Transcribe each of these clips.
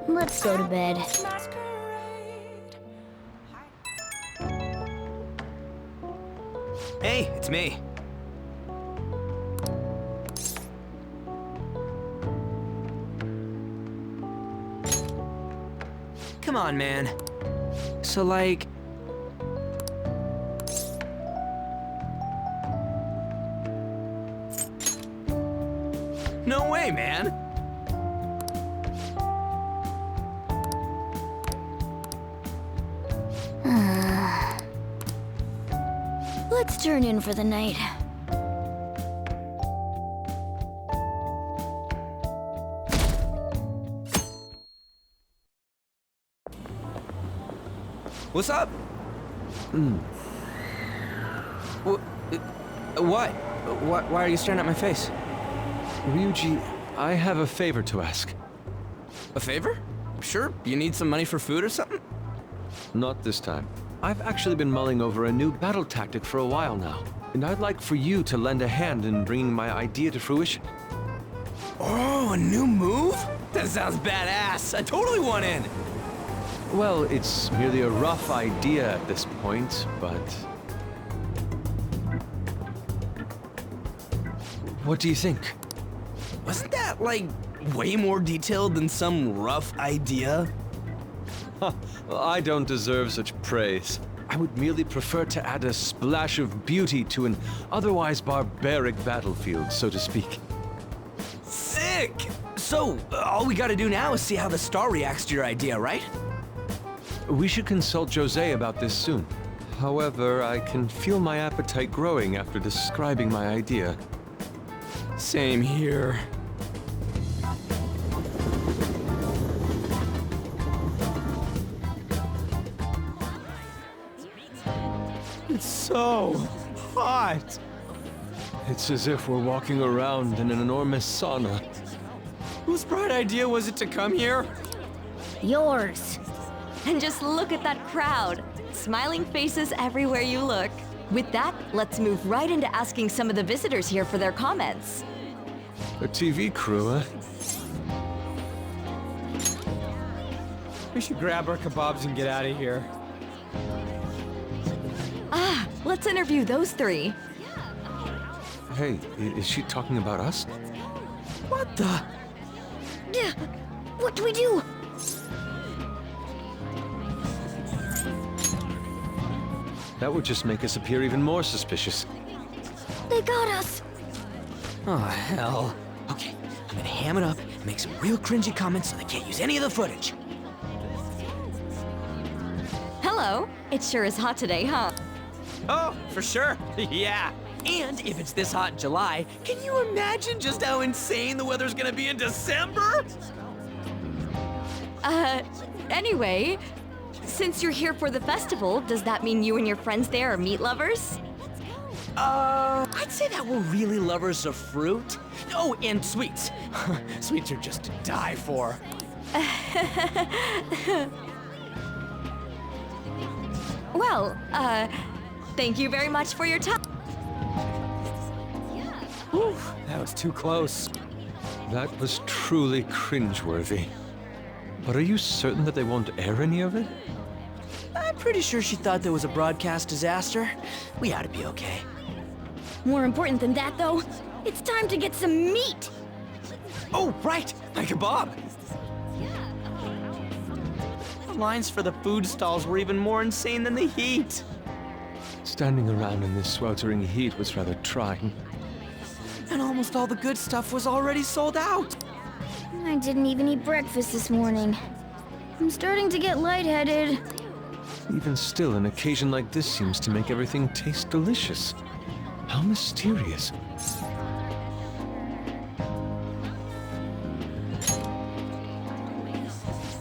Let's go to bed. Hey, it's me. Come on, man. So, like... No way, man! Let's turn in for the night. What's up? What? Why are you staring at my face? Ryuji, I have a favor to ask. A favor? Sure, you need some money for food or something? Not this time. I've actually been mulling over a new battle tactic for a while now, and I'd like for you to lend a hand in bringing my idea to fruition. Oh, a new move? That sounds badass. I totally want in. Well, it's merely a rough idea at this point, but... What do you think? Wasn't that, like, way more detailed than some rough idea? Huh, well, I don't deserve such praise. I would merely prefer to add a splash of beauty to an otherwise barbaric battlefield, so to speak. Sick! So, all we gotta do now is see how the star reacts to your idea, right? We should consult Jose about this soon. However, I can feel my appetite growing after describing my idea. Same here. It's so hot. It's as if we're walking around in an enormous sauna. Whose bright idea was it to come here? Yours. And just look at that crowd. Smiling faces everywhere you look. With that, let's move right into asking some of the visitors here for their comments. A TV crew, huh? We should grab our kebabs and get out of here. Ah, let's interview those three. Hey, is she talking about us? What the? Yeah. What do we do? That would just make us appear even more suspicious. They got us. Oh, hell. Okay, I'm gonna ham it up and make some real cringy comments so they can't use any of the footage. Hello. It sure is hot today, huh? Oh, for sure. Yeah. And if it's this hot in July, can you imagine just how insane the weather's gonna be in December? Anyway, since you're here for the festival, does that mean you and your friends there are meat lovers? I'd say that we're really lovers of fruit. Oh, and sweets. Sweets are just to die for. Well, thank you very much for your time. Whew, that was too close. That was truly cringeworthy. But are you certain that they won't air any of it? I'm pretty sure she thought there was a broadcast disaster. We ought to be okay. More important than that, though, it's time to get some meat. Oh, right! My kebab! The lines for the food stalls were even more insane than the heat. Standing around in this sweltering heat was rather trying. And almost all the good stuff was already sold out. I didn't even eat breakfast this morning. I'm starting to get lightheaded. Even still, an occasion like this seems to make everything taste delicious. How mysterious.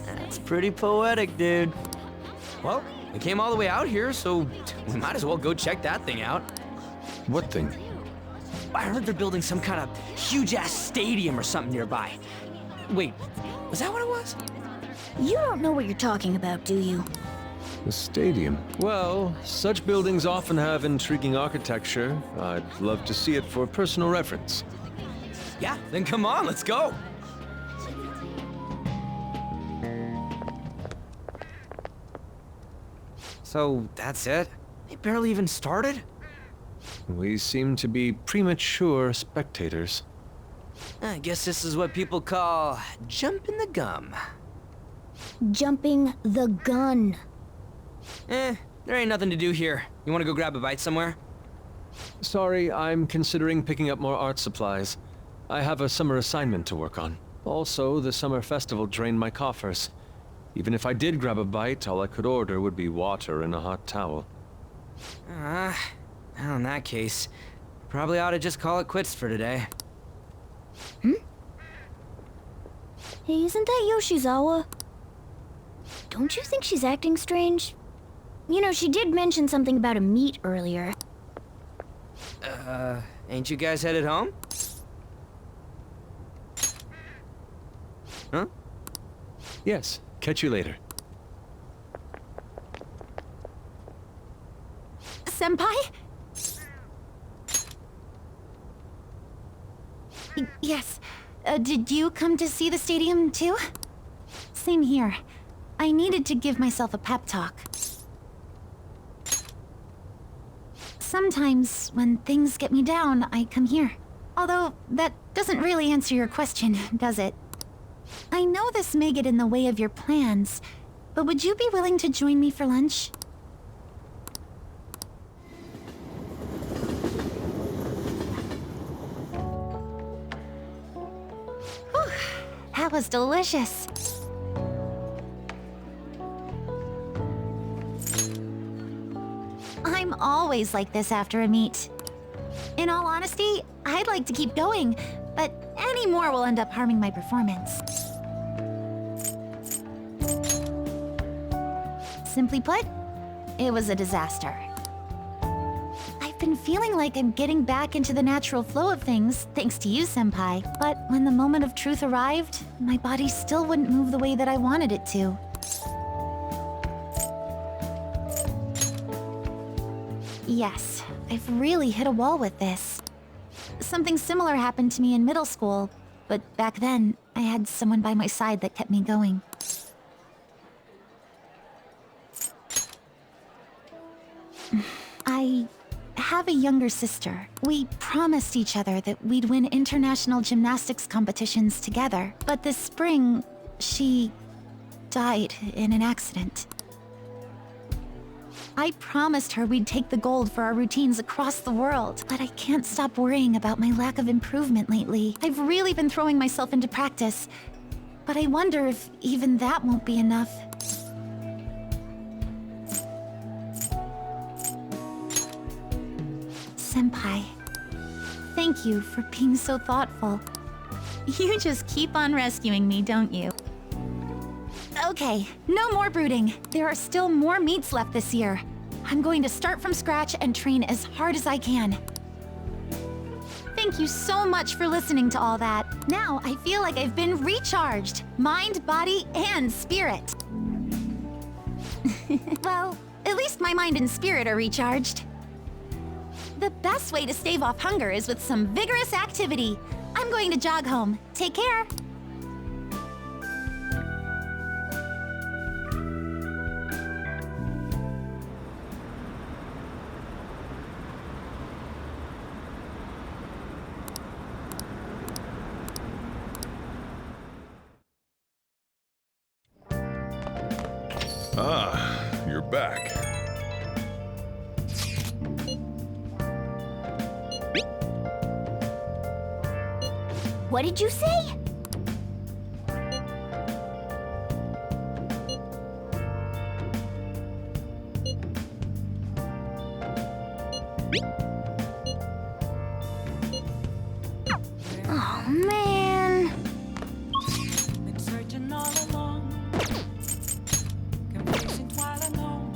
That's pretty poetic, dude. Well, we came all the way out here, so we might as well go check that thing out. What thing? I heard they're building some kind of huge-ass stadium or something nearby. Wait, was that what it was? You don't know what you're talking about, do you? The stadium. Well, such buildings often have intriguing architecture. I'd love to see it for personal reference. Yeah, then come on, let's go. So, that's it? They barely even started? We seem to be premature spectators. I guess this is what people call jumping the gum. Jumping the gun. There ain't nothing to do here. You wanna go grab a bite somewhere? Sorry, I'm considering picking up more art supplies. I have a summer assignment to work on. Also, the summer festival drained my coffers. Even if I did grab a bite, all I could order would be water and a hot towel. Well, in that case, probably ought to just call it quits for today. Hey, isn't that Yoshizawa? Don't you think she's acting strange? You know, she did mention something about a meet earlier. Ain't you guys headed home? Huh? Yes, catch you later. Senpai? Yes. Did you come to see the stadium too? Same here. I needed to give myself a pep talk. Sometimes, when things get me down, I come here. Although, that doesn't really answer your question, does it? I know this may get in the way of your plans, but would you be willing to join me for lunch? Whew, that was delicious. I'm always like this after a meet. In all honesty, I'd like to keep going, but any more will end up harming my performance. Simply put, it was a disaster. I've been feeling like I'm getting back into the natural flow of things, thanks to you, Senpai. But when the moment of truth arrived, my body still wouldn't move the way that I wanted it to. Yes, I've really hit a wall with this. Something similar happened to me in middle school, but back then, I had someone by my side that kept me going. I have a younger sister. We promised each other that we'd win international gymnastics competitions together, but this spring, she died in an accident. I promised her we'd take the gold for our routines across the world, but I can't stop worrying about my lack of improvement lately. I've really been throwing myself into practice, but I wonder if even that won't be enough. Senpai, thank you for being so thoughtful. You just keep on rescuing me, don't you? Okay, no more brooding. There are still more meets left this year. I'm going to start from scratch and train as hard as I can. Thank you so much for listening to all that. Now I feel like I've been recharged. Mind, body, and spirit. Well, at least my mind and spirit are recharged. The best way to stave off hunger is with some vigorous activity. I'm going to jog home. Take care. Ah, you're back. What did you say? Oh, man. Been searching all along, confusing while alone,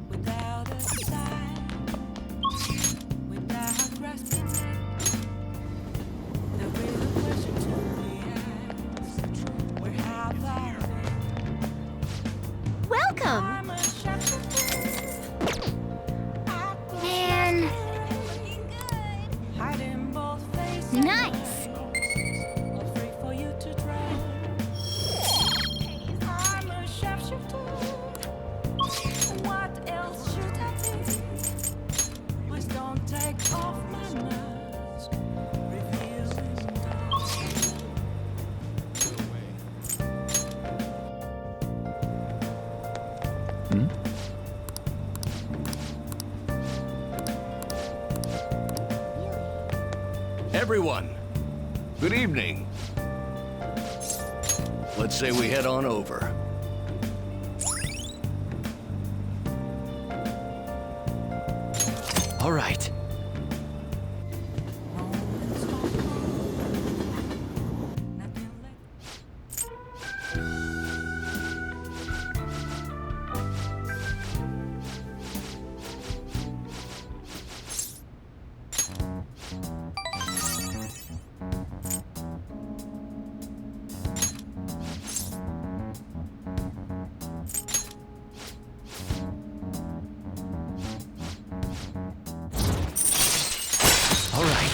without a sign, without grasping it. The real question to be asked: where have I been? Welcome. I'm a shepherd. Man, Hiding both faces. nice. All free for you to drown. Everyone, good evening. Let's say we head on over. All right. All right.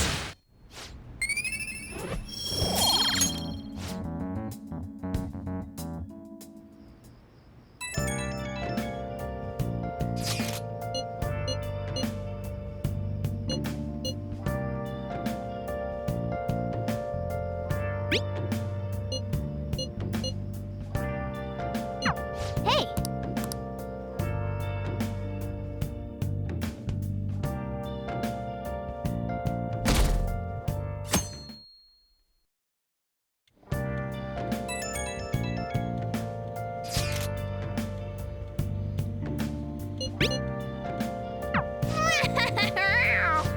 Hey!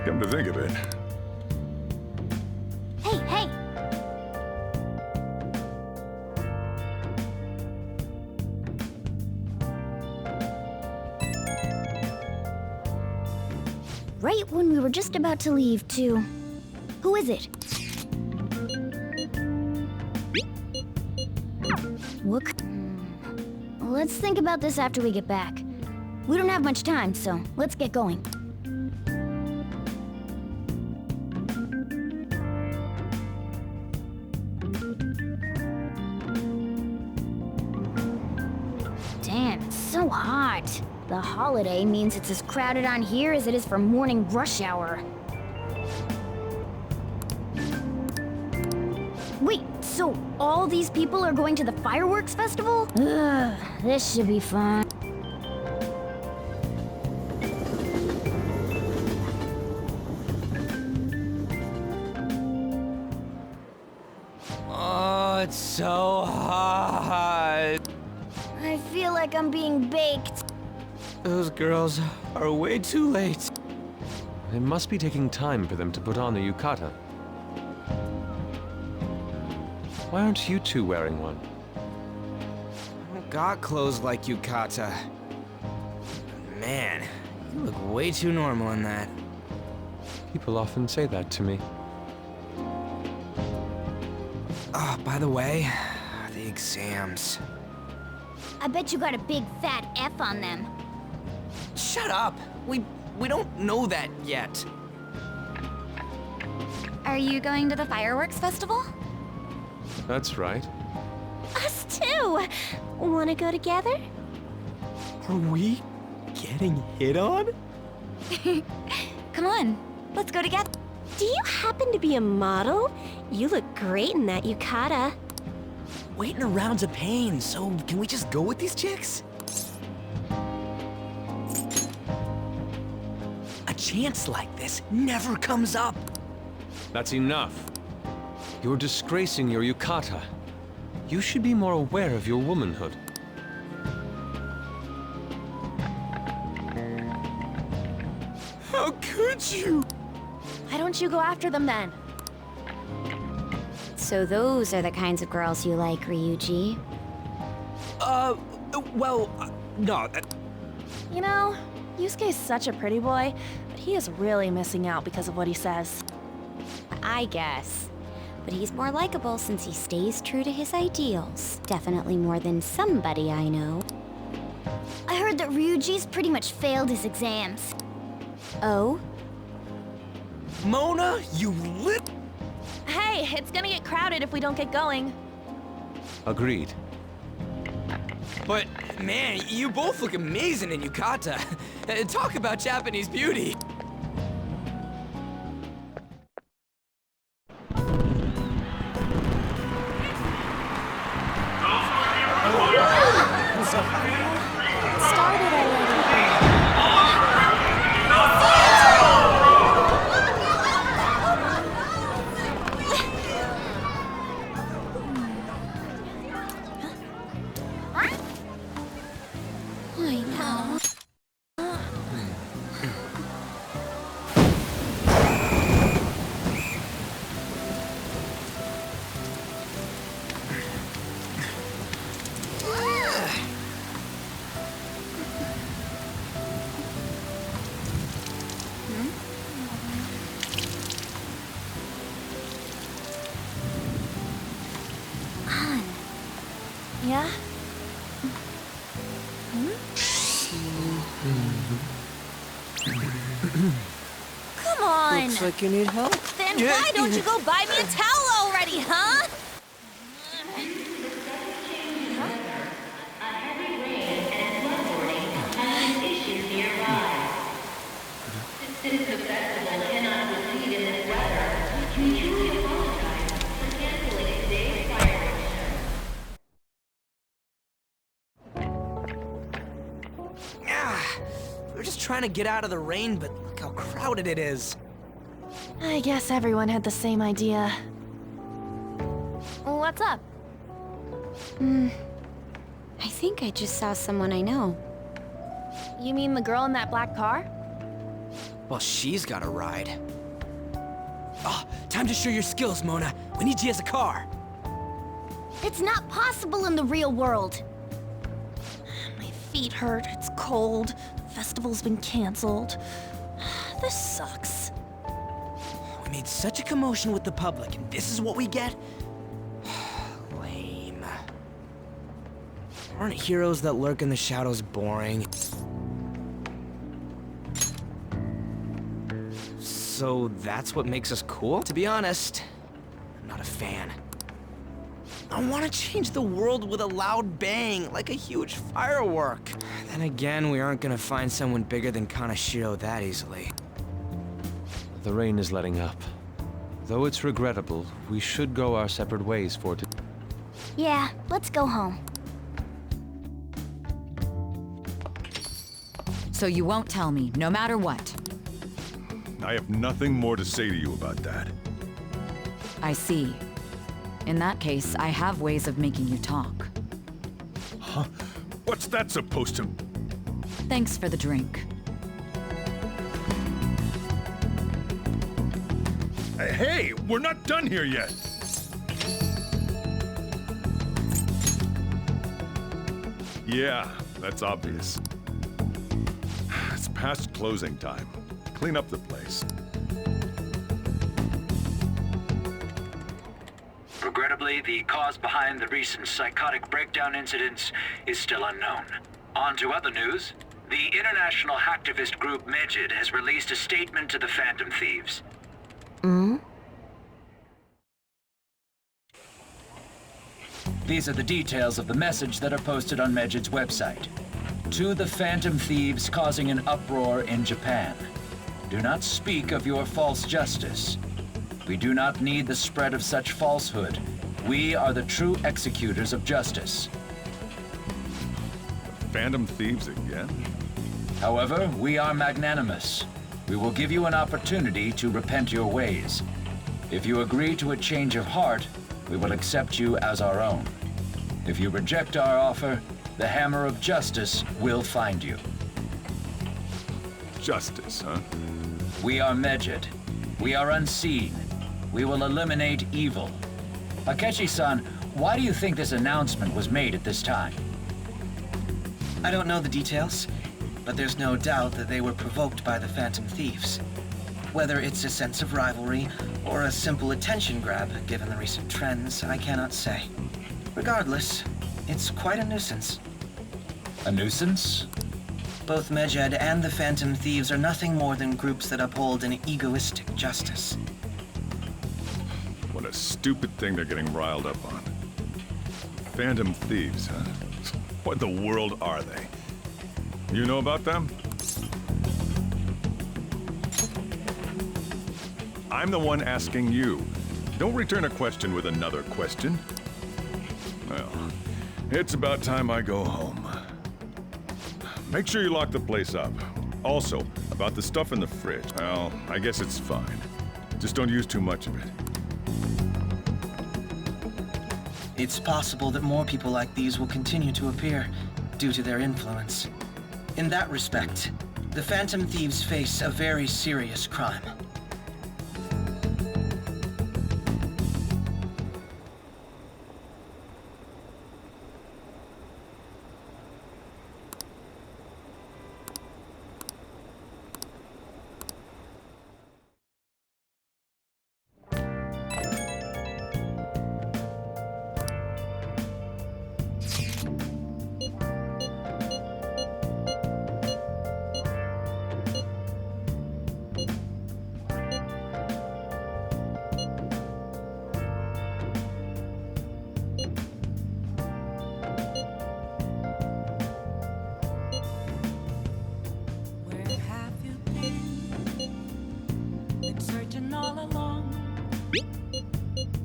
Come to think of it, Hey, hey! Right when we were just about to leave, too. Who is it? What? Let's think about this after we get back. We don't have much time, so let's get going. Damn, it's so hot. The holiday means it's as crowded on here as it is for morning rush hour. Wait, so all these people are going to the fireworks festival? Ugh, this should be fun. Oh, it's so hot. I feel like I'm being baked. Those girls are way too late. It must be taking time for them to put on the yukata. Why aren't you two wearing one? I don't got clothes like Yukata. Man, you look way too normal in that. People often say that to me. Oh, by the way, the exams. I bet you got a big fat F on them. Shut up! We don't know that yet. Are you going to the fireworks festival? That's right. Us too! Wanna go together? Are we getting hit on? Come on, let's go together. Do you happen to be a model? You look great in that yukata. Waiting around's a pain, so can we just go with these chicks? A chance like this never comes up. That's enough. You're disgracing your yukata. You should be more aware of your womanhood. How could you? Why don't you go after them then? So those are the kinds of girls you like, Ryuji. No. You know, Yusuke's such a pretty boy, but he is really missing out because of what he says. I guess. But he's more likable since he stays true to his ideals. Definitely more than somebody I know. I heard that Ryuji's pretty much failed his exams. Oh? Mona, you lit. Hey, it's gonna get crowded if we don't get going. Agreed. But, man, you both look amazing in yukata. Talk about Japanese beauty. Started already. Yeah? Come on! Looks like you need help. Then why don't you go buy me a towel already, huh? We're just trying to get out of the rain, but look how crowded it is. I guess everyone had the same idea. What's up? I think I just saw someone I know. You mean the girl in that black car? Well, she's got a ride. Oh, time to show your skills, Mona. We need you as a car. It's not possible in the real world. My feet hurt, it's cold, the festival's been canceled. This sucks. We made such a commotion with the public, and this is what we get? Lame. Aren't heroes that lurk in the shadows boring? So that's what makes us cool? To be honest, I'm not a fan. I want to change the world with a loud bang, like a huge firework. Then again, we aren't gonna find someone bigger than Kanashiro that easily. The rain is letting up. Though it's regrettable, we should go our separate ways for today. Yeah, let's go home. So you won't tell me, no matter what. I have nothing more to say to you about that. I see. In that case, I have ways of making you talk. Huh? What's that supposed to... Thanks for the drink. Hey, we're not done here yet! Yeah, that's obvious. It's past closing time. Clean up the place. Regrettably, the cause behind the recent psychotic breakdown incidents is still unknown. On to other news. The international hacktivist group Megid has released a statement to the Phantom Thieves. These are the details of the message that are posted on Megid's website. To the Phantom Thieves causing an uproar in Japan. Do not speak of your false justice. We do not need the spread of such falsehood. We are the true executors of justice. Phantom Thieves again? However, we are magnanimous. We will give you an opportunity to repent your ways. If you agree to a change of heart, we will accept you as our own. If you reject our offer, the hammer of justice will find you. Justice, huh? We are Megid. We are unseen. We will eliminate evil. Akechi-san, why do you think this announcement was made at this time? I don't know the details, but there's no doubt that they were provoked by the Phantom Thieves. Whether it's a sense of rivalry or a simple attention grab, given the recent trends, I cannot say. Regardless, it's quite a nuisance. A nuisance? Both Megid and the Phantom Thieves are nothing more than groups that uphold an egoistic justice. What a stupid thing they're getting riled up on. Phantom Thieves, huh? What in the world are they? You know about them? I'm the one asking you. Don't return a question with another question. Well, it's about time I go home. Make sure you lock the place up. Also, about the stuff in the fridge. Well, I guess it's fine. Just don't use too much of it. It's possible that more people like these will continue to appear due to their influence. In that respect, the Phantom Thieves face a very serious crime.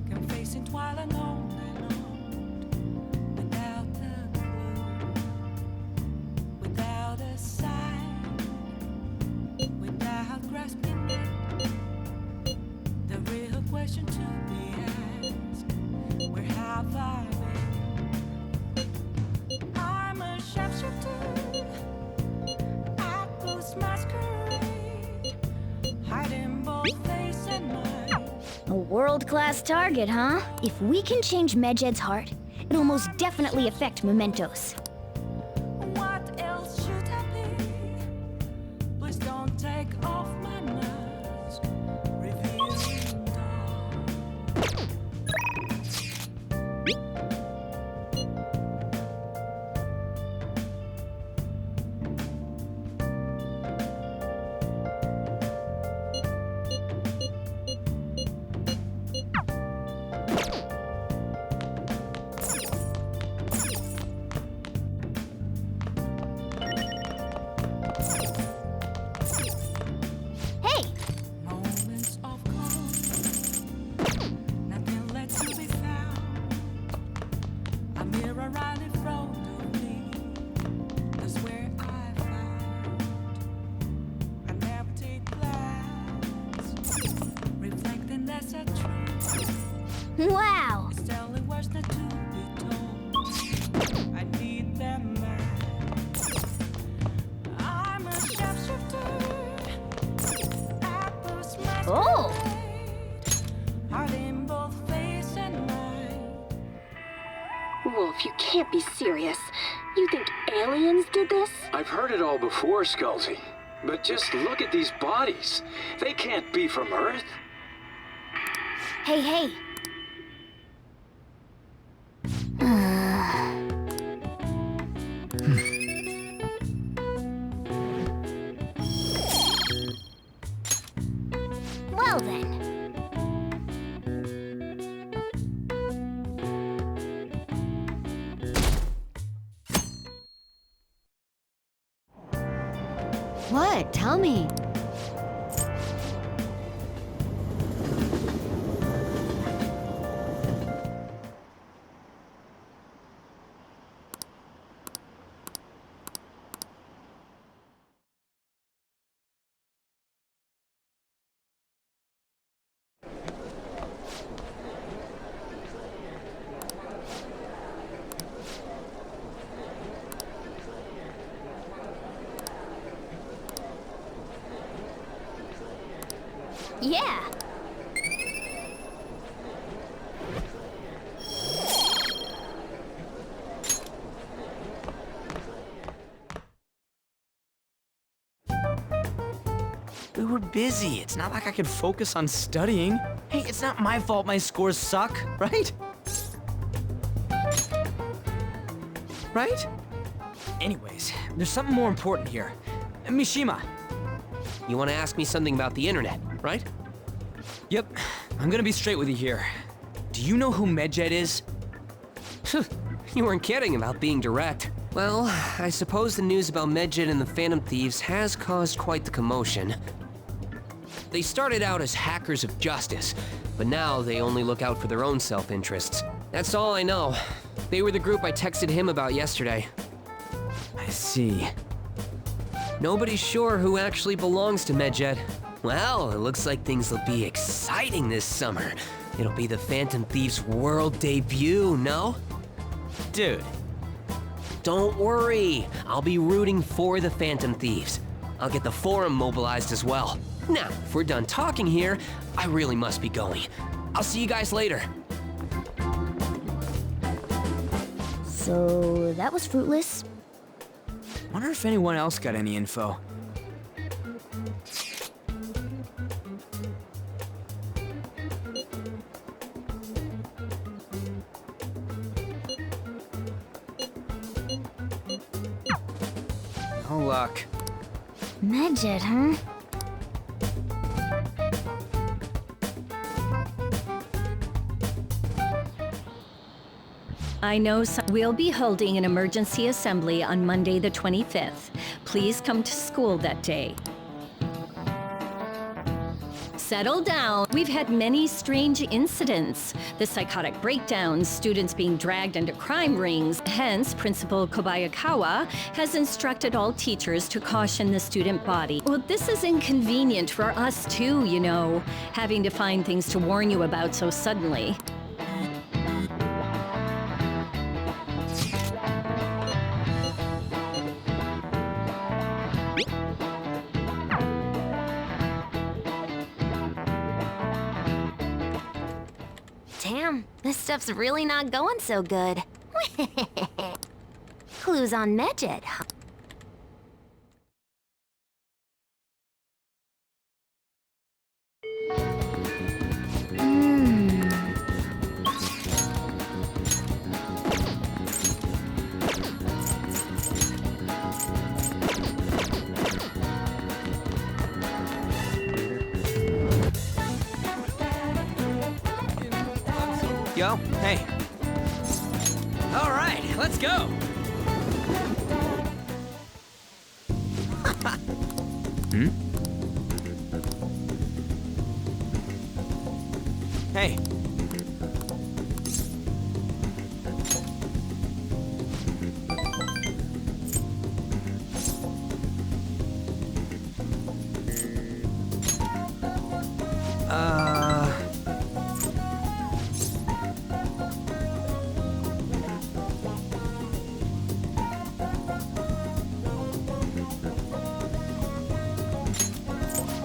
Confessing while alone without a clue, without a sign, without grasping it. The real question to be asked: where have I been? I'm a sharpshooter at Ghost Masquerade, hiding both face and mind. A world-class target, huh? If we can change Medjed's heart, it'll most definitely affect Mementos. What else should I be? Please don't take off my mask, revealing dawn. Hey! Moments of calm, nothing left to be found. A mirror right in front of me is where I found an empty glass, reflecting as a truth. Wow! It's telling words not to be told. I need them back. I'm a sharpshooter. Apples must Oh! heart in both face and mind. Wolf, you can't be serious. You think aliens did this? I've heard it all before, Skullsy. But just look at these bodies. They can't be from Earth. Hey, hey! Well then. What? Tell me. Yeah! We were busy. It's not like I could focus on studying. Hey, it's not my fault my scores suck, right? Right? Anyways, there's something more important here. Mishima. You want to ask me something about the internet, right? Yep, I'm gonna be straight with you here. Do you know who Medjed is? You weren't kidding about being direct. Well, I suppose the news about Medjed and the Phantom Thieves has caused quite the commotion. They started out as hackers of justice, but now they only look out for their own self-interests. That's all I know. They were the group I texted him about yesterday. I see. Nobody's sure who actually belongs to Medjed. Well, it looks like things will be exciting this summer. It'll be the Phantom Thieves' world debut, no? Dude. Don't worry, I'll be rooting for the Phantom Thieves. I'll get the forum mobilized as well. Now, if we're done talking here, I really must be going. I'll see you guys later. So, that was fruitless. Wonder if anyone else got any info. No luck. Medjed, huh? I know we'll be holding an emergency assembly on Monday the 25th. Please come to school that day. settle down. We've had many strange incidents. The psychotic breakdowns, students being dragged into crime rings. Hence, Principal Kobayakawa has instructed all teachers to caution the student body. Well, this is inconvenient for us too, you know, having to find things to warn you about so suddenly. Damn, this stuff's really not going so good. Clues on Medjed, huh? Yo, hey. All right, let's go. Hmm? Hey.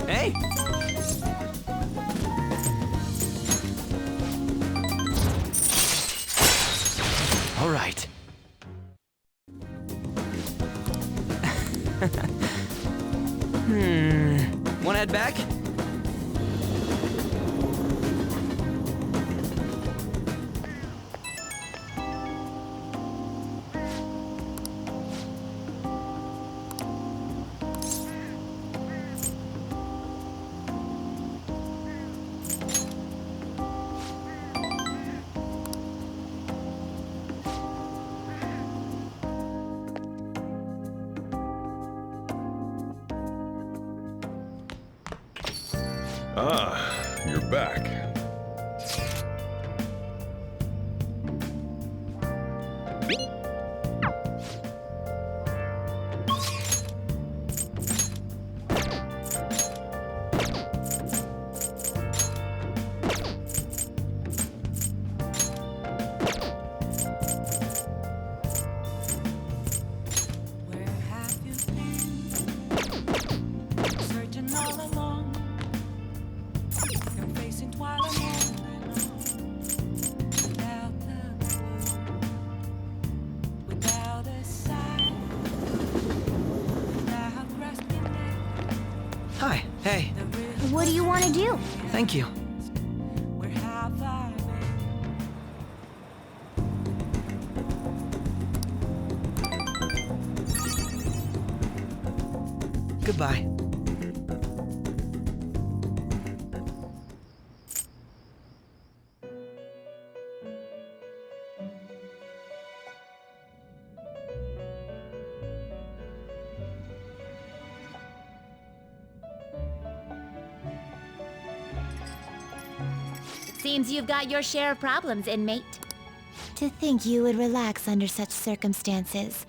Hey! All right. Wanna head back? Ah, you're back. Searching all along, confessing while I'm without the clue, without a sign, without grasping it. Hi, hey. What do you want to do? Thank you. Where have I Goodbye. Seems you've got your share of problems, inmate. To think you would relax under such circumstances.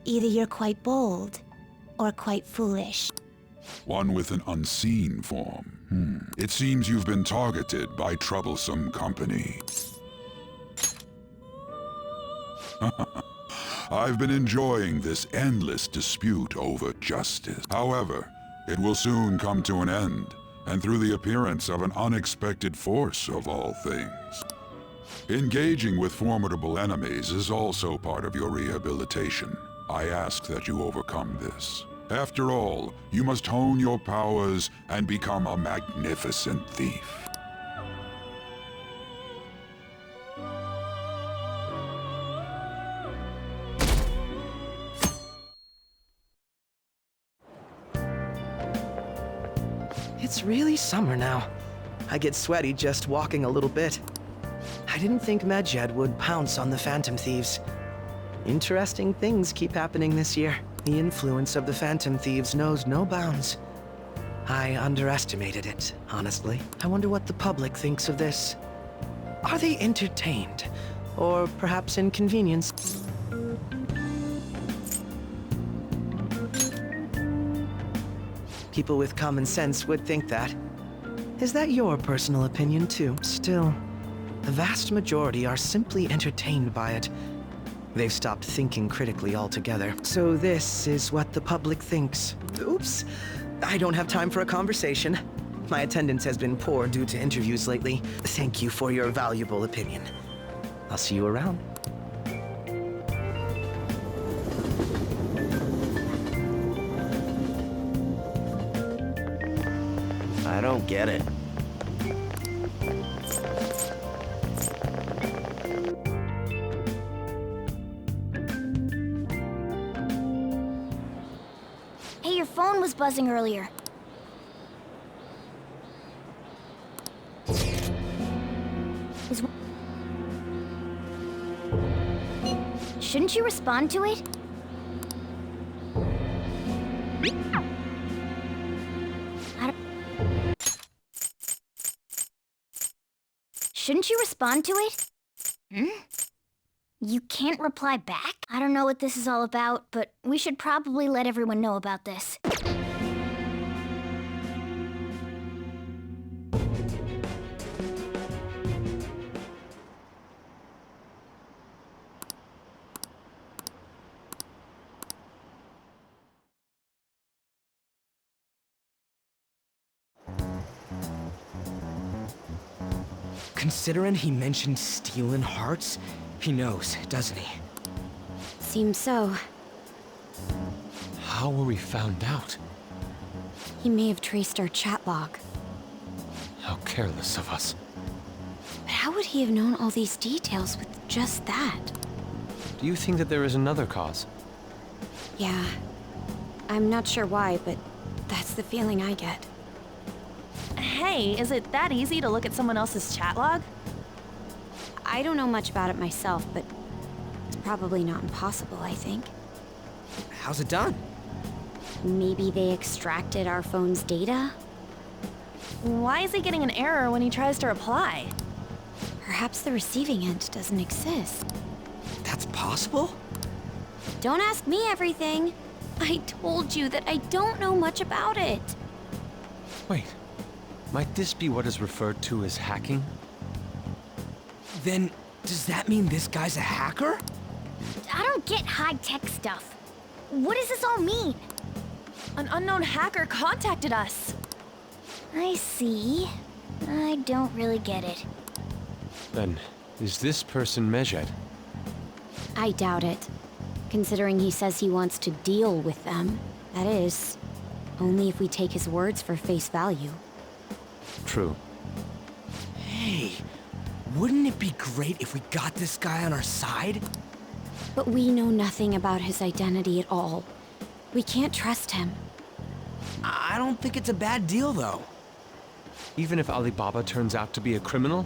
Either you're quite bold, or quite foolish. One with an unseen form. It seems you've been targeted by troublesome company. I've been enjoying this endless dispute over justice. However, it will soon come to an end, and through the appearance of an unexpected force of all things. Engaging with formidable enemies is also part of your rehabilitation. I ask that you overcome this. After all, you must hone your powers and become a magnificent thief. It's really summer now. I get sweaty just walking a little bit. I didn't think Medjed would pounce on the Phantom Thieves. Interesting things keep happening this year. The influence of the Phantom Thieves knows no bounds. I underestimated it, honestly. I wonder what the public thinks of this. Are they entertained? Or perhaps inconvenienced? People with common sense would think that. Is that your personal opinion, too? Still, the vast majority are simply entertained by it. They've stopped thinking critically altogether. So this is what the public thinks. Oops. I don't have time for a conversation. My attendance has been poor due to interviews lately. Thank you for your valuable opinion. I'll see you around. I don't get it. Hey, your phone was buzzing earlier. Shouldn't you respond to it? Shouldn't you respond to it? You can't reply back? I don't know what this is all about, but we should probably let everyone know about this. Considering he mentioned stealing hearts, he knows, doesn't he? Seems so. How were we found out? He may have traced our chat log. How careless of us. But how would he have known all these details with just that? Do you think that there is another cause? Yeah. I'm not sure why, but that's the feeling I get. Hey, is it that easy to look at someone else's chat log? I don't know much about it myself, but it's probably not impossible, I think. How's it done? Maybe they extracted our phone's data? Why is he getting an error when he tries to reply? Perhaps the receiving end doesn't exist. That's possible? Don't ask me everything. I told you that I don't know much about it. Wait. Might this be what is referred to as hacking? Then, does that mean this guy's a hacker? I don't get high-tech stuff. What does this all mean? An unknown hacker contacted us. I see. I don't really get it. Then, is this person Medjed? I doubt it. Considering he says he wants to deal with them. That is, only if we take his words for face value. True. Hey, wouldn't it be great if we got this guy on our side? But we know nothing about his identity at all. We can't trust him. I don't think it's a bad deal, though. Even if Alibaba turns out to be a criminal,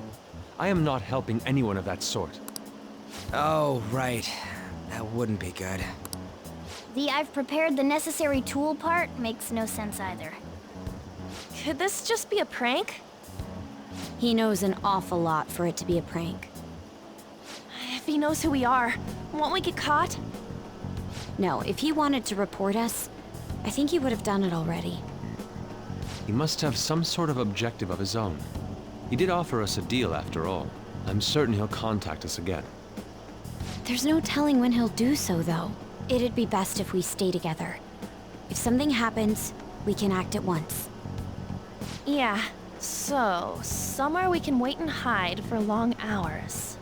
I am not helping anyone of that sort. Oh, right. That wouldn't be good. The I've prepared the necessary tool part makes no sense either. Could this just be a prank? He knows an awful lot for it to be a prank. If he knows who we are, won't we get caught? No, if he wanted to report us, I think he would have done it already. He must have some sort of objective of his own. He did offer us a deal after all. I'm certain he'll contact us again. There's no telling when he'll do so, though. It'd be best if we stay together. If something happens, we can act at once. Yeah, so somewhere we can wait and hide for long hours.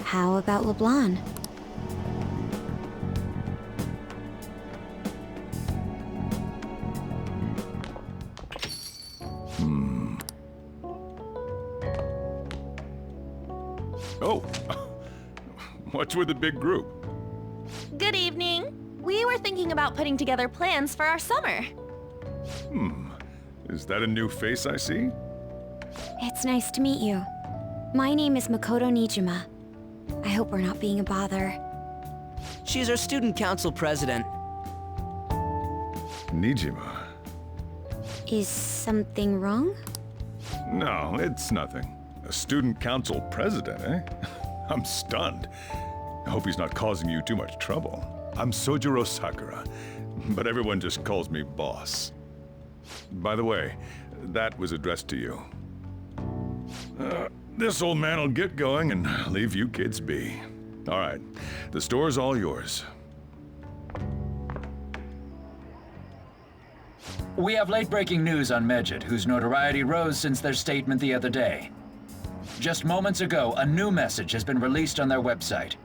How about LeBlanc? Oh, what's with the big group? Good evening. We were thinking about putting together plans for our summer. Is that a new face I see? It's nice to meet you. My name is Makoto Nijima. I hope we're not being a bother. She's our student council president. Nijima. Is something wrong? No, it's nothing. A student council president, eh? I'm stunned. I hope he's not causing you too much trouble. I'm Sojiro Sakura, but everyone just calls me boss. By the way, that was addressed to you. This old man will get going and leave you kids be. All right, the store's all yours. We have late-breaking news on Medjed, whose notoriety rose since their statement the other day. Just moments ago, a new message has been released on their website.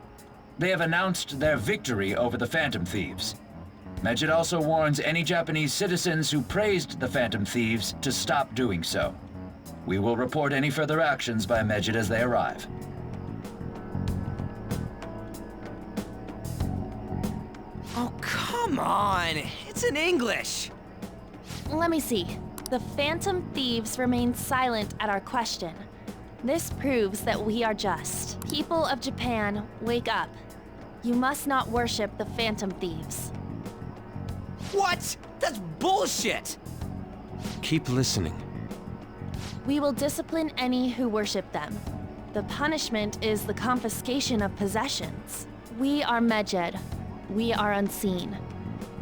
They have announced their victory over the Phantom Thieves. Medjed also warns any Japanese citizens who praised the Phantom Thieves to stop doing so. We will report any further actions by Medjed as they arrive. Oh, come on! It's in English! Let me see. The Phantom Thieves remain silent at our question. This proves that we are just. People of Japan, wake up. You must not worship the Phantom Thieves. What? That's bullshit! Keep listening. We will discipline any who worship them. The punishment is the confiscation of possessions. We are Medjed. We are unseen.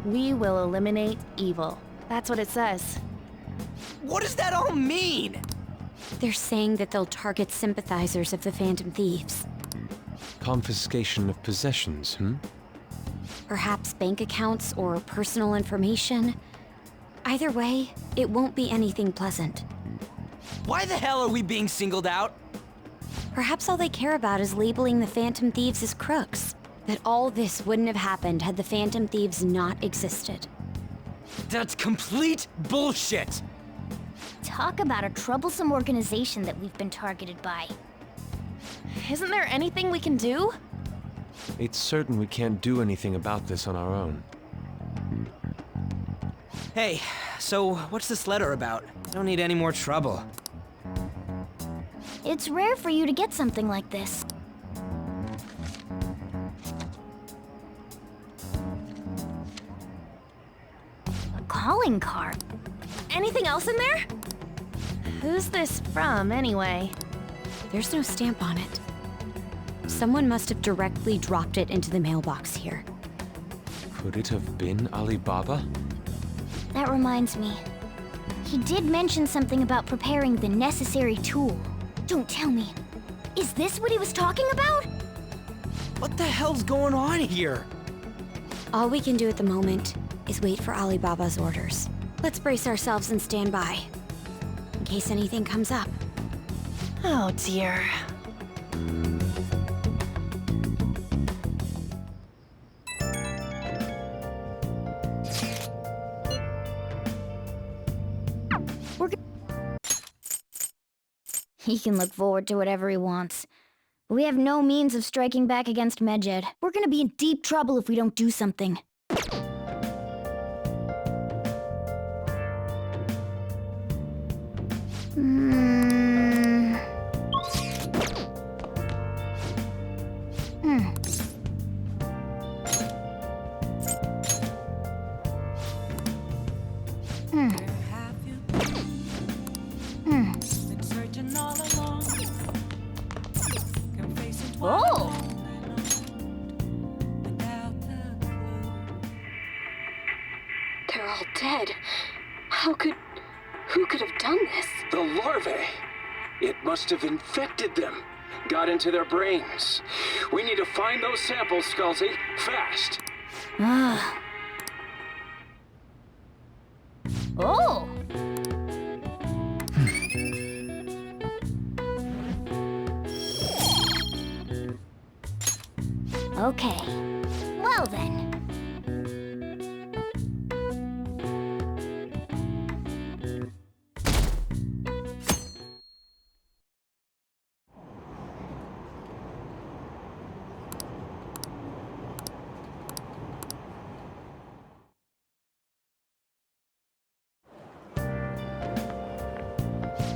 We will eliminate evil. That's what it says. What does that all mean? They're saying that they'll target sympathizers of the Phantom Thieves. Confiscation of possessions, Perhaps bank accounts or personal information. Either way, it won't be anything pleasant. Why the hell are we being singled out? Perhaps all they care about is labeling the Phantom Thieves as crooks. That all this wouldn't have happened had the Phantom Thieves not existed. That's complete bullshit! Talk about a troublesome organization that we've been targeted by. Isn't there anything we can do? It's certain we can't do anything about this on our own. Hey, so what's this letter about? I don't need any more trouble. It's rare for you to get something like this. A calling card. Anything else in there? Who's this from, anyway? There's no stamp on it. Someone must have directly dropped it into the mailbox here. Could it have been Alibaba? That reminds me. He did mention something about preparing the necessary tool. Don't tell me. Is this what he was talking about? What the hell's going on here? All we can do at the moment is wait for Alibaba's orders. Let's brace ourselves and stand by, in case anything comes up. Oh dear. He can look forward to whatever he wants. But we have no means of striking back against Medjed. We're gonna be in deep trouble if we don't do something. Oh! They're all dead. Who could have done this? The larvae. It must have infected them. Got into their brains. We need to find those samples, Scalzi. Fast. Oh! Okay. Well then.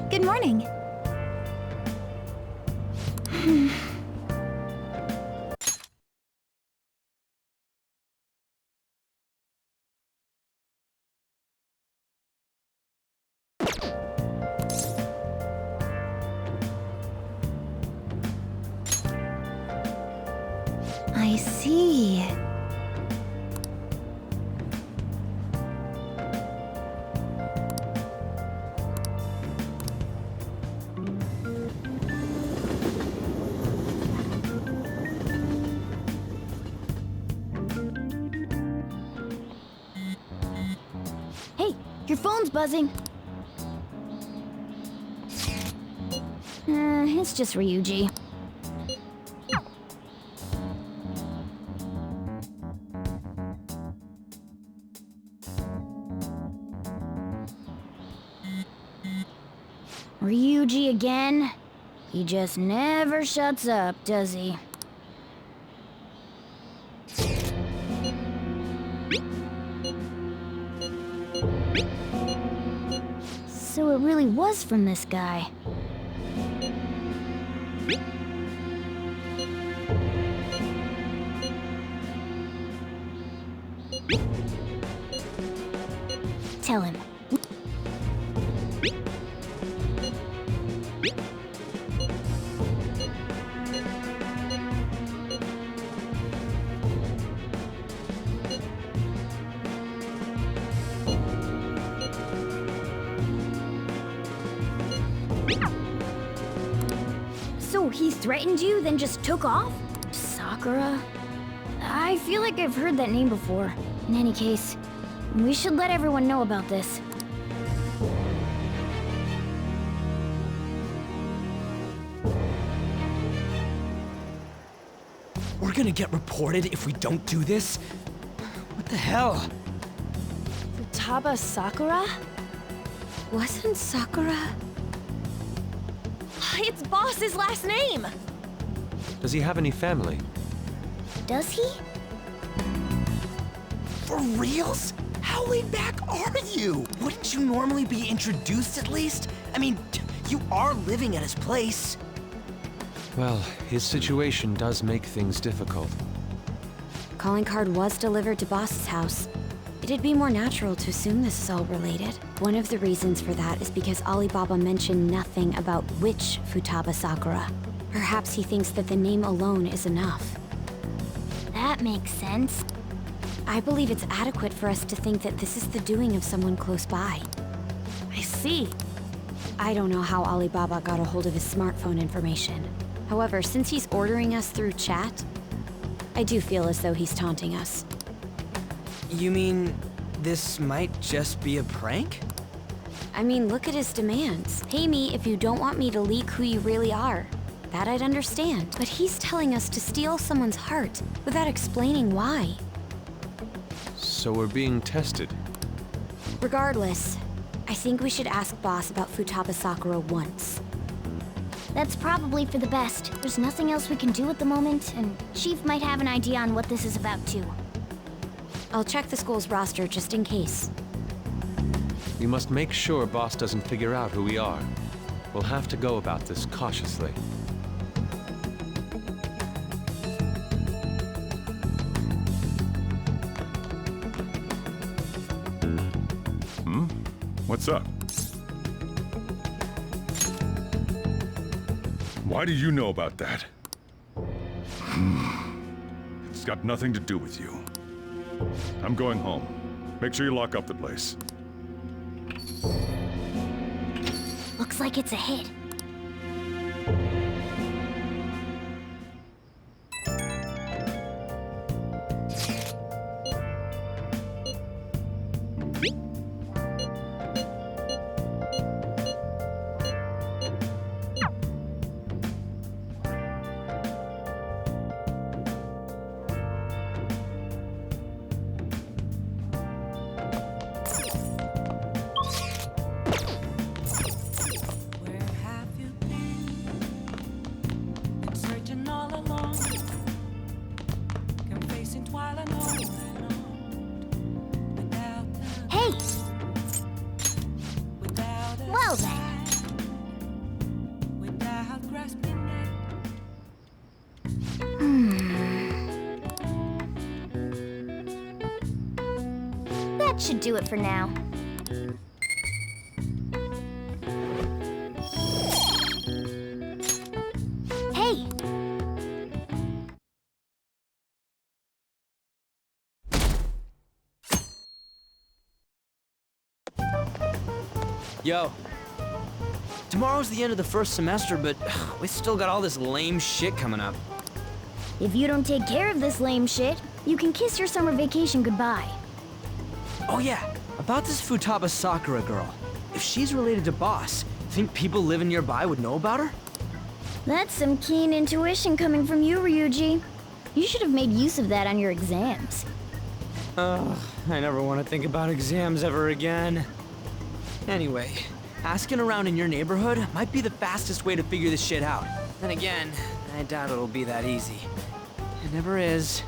Good morning. I see. Hey, your phone's buzzing. It's just Ryuji. Ryuji again? He just never shuts up, does he? So it really was from this guy. Tell him. So he threatened you, then just took off? Sakura? I feel like I've heard that name before. In any case, we should let everyone know about this. We're gonna get reported if we don't do this? What the hell? Futaba Sakura? Wasn't Sakura? It's Boss's last name! Does he have any family? Does he? For reals? How laid back are you? Wouldn't you normally be introduced at least? I mean, you are living at his place. Well, his situation does make things difficult. Calling card was delivered to Boss's house. It'd be more natural to assume this is all related. One of the reasons for that is because Alibaba mentioned nothing about which Futaba Sakura. Perhaps he thinks that the name alone is enough. That makes sense. I believe it's adequate for us to think that this is the doing of someone close by. I see. I don't know how Alibaba got a hold of his smartphone information. However, since he's ordering us through chat, I do feel as though he's taunting us. You mean this might just be a prank? I mean, look at his demands. Pay me if you don't want me to leak who you really are. That I'd understand. But he's telling us to steal someone's heart without explaining why. So we're being tested. Regardless, I think we should ask Boss about Futaba Sakura once. That's probably for the best. There's nothing else we can do at the moment, and Chief might have an idea on what this is about too. I'll check the school's roster just in case. We must make sure Boss doesn't figure out who we are. We'll have to go about this cautiously. What's up? Why do you know about that? It's got nothing to do with you. I'm going home. Make sure you lock up the place. Looks like it's a hit. Hey! Well then. That should do it for now. Yo. Tomorrow's the end of the first semester, but we still got all this lame shit coming up. If you don't take care of this lame shit, you can kiss your summer vacation goodbye. Oh yeah, about this Futaba Sakura girl. If she's related to Boss, think people living nearby would know about her? That's some keen intuition coming from you, Ryuji. You should have made use of that on your exams. Ugh, I never want to think about exams ever again. Anyway, asking around in your neighborhood might be the fastest way to figure this shit out. Then again, I doubt it'll be that easy. It never is.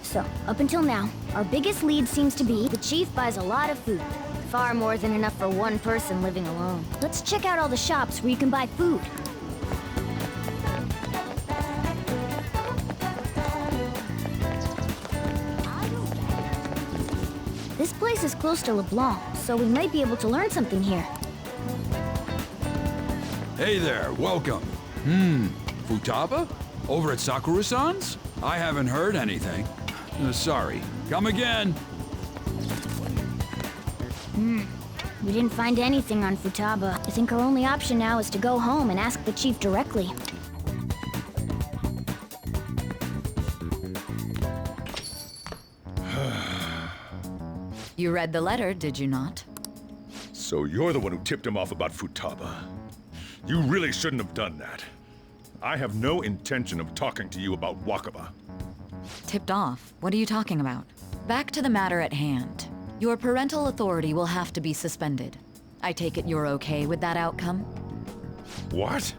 So, up until now, our biggest lead seems to be the chief buys a lot of food. Far more than enough for one person living alone. Let's check out all the shops where you can buy food. This place is close to LeBlanc, so we might be able to learn something here. Hey there, welcome. Futaba? Over at Sakura-san's? I haven't heard anything. Sorry. Come again. We didn't find anything on Futaba. I think our only option now is to go home and ask the chief directly. You read the letter, did you not? So you're the one who tipped him off about Futaba. You really shouldn't have done that. I have no intention of talking to you about Wakaba. Tipped off? What are you talking about? Back to the matter at hand. Your parental authority will have to be suspended. I take it you're okay with that outcome? What?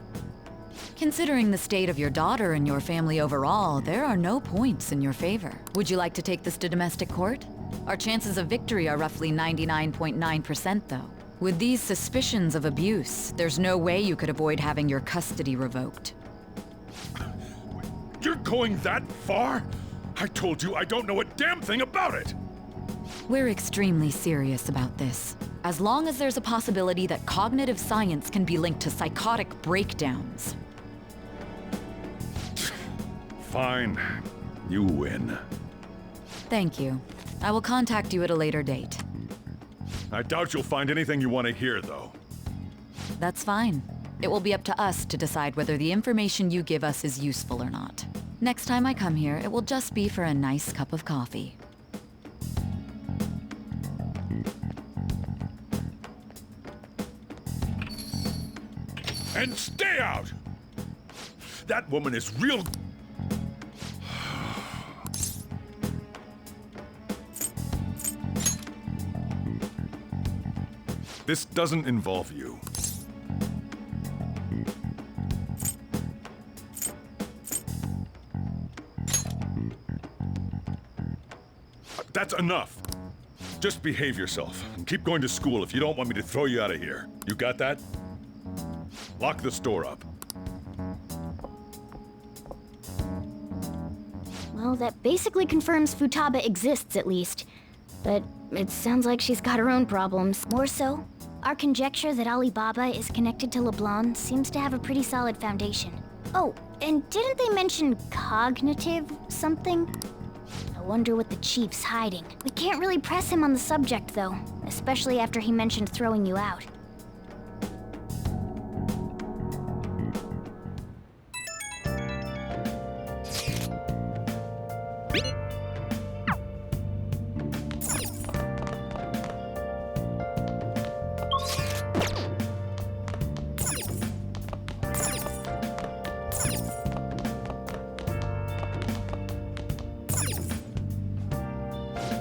Considering the state of your daughter and your family overall, there are no points in your favor. Would you like to take this to domestic court? Our chances of victory are roughly 99.9% though. With these suspicions of abuse, there's no way you could avoid having your custody revoked. You're going that far? I told you I don't know a damn thing about it! We're extremely serious about this. As long as there's a possibility that cognitive science can be linked to psychotic breakdowns. Fine. You win. Thank you. I will contact you at a later date. I doubt you'll find anything you want to hear, though. That's fine. It will be up to us to decide whether the information you give us is useful or not. Next time I come here, it will just be for a nice cup of coffee. And stay out! That woman is real... This doesn't involve you. That's enough. Just behave yourself and keep going to school if you don't want me to throw you out of here. You got that? Lock the store up. Well, that basically confirms Futaba exists, at least. But it sounds like she's got her own problems. More so, our conjecture that Alibaba is connected to LeBlanc seems to have a pretty solid foundation. Oh, and didn't they mention cognitive something? I wonder what the chief's hiding. We can't really press him on the subject, though, especially after he mentioned throwing you out.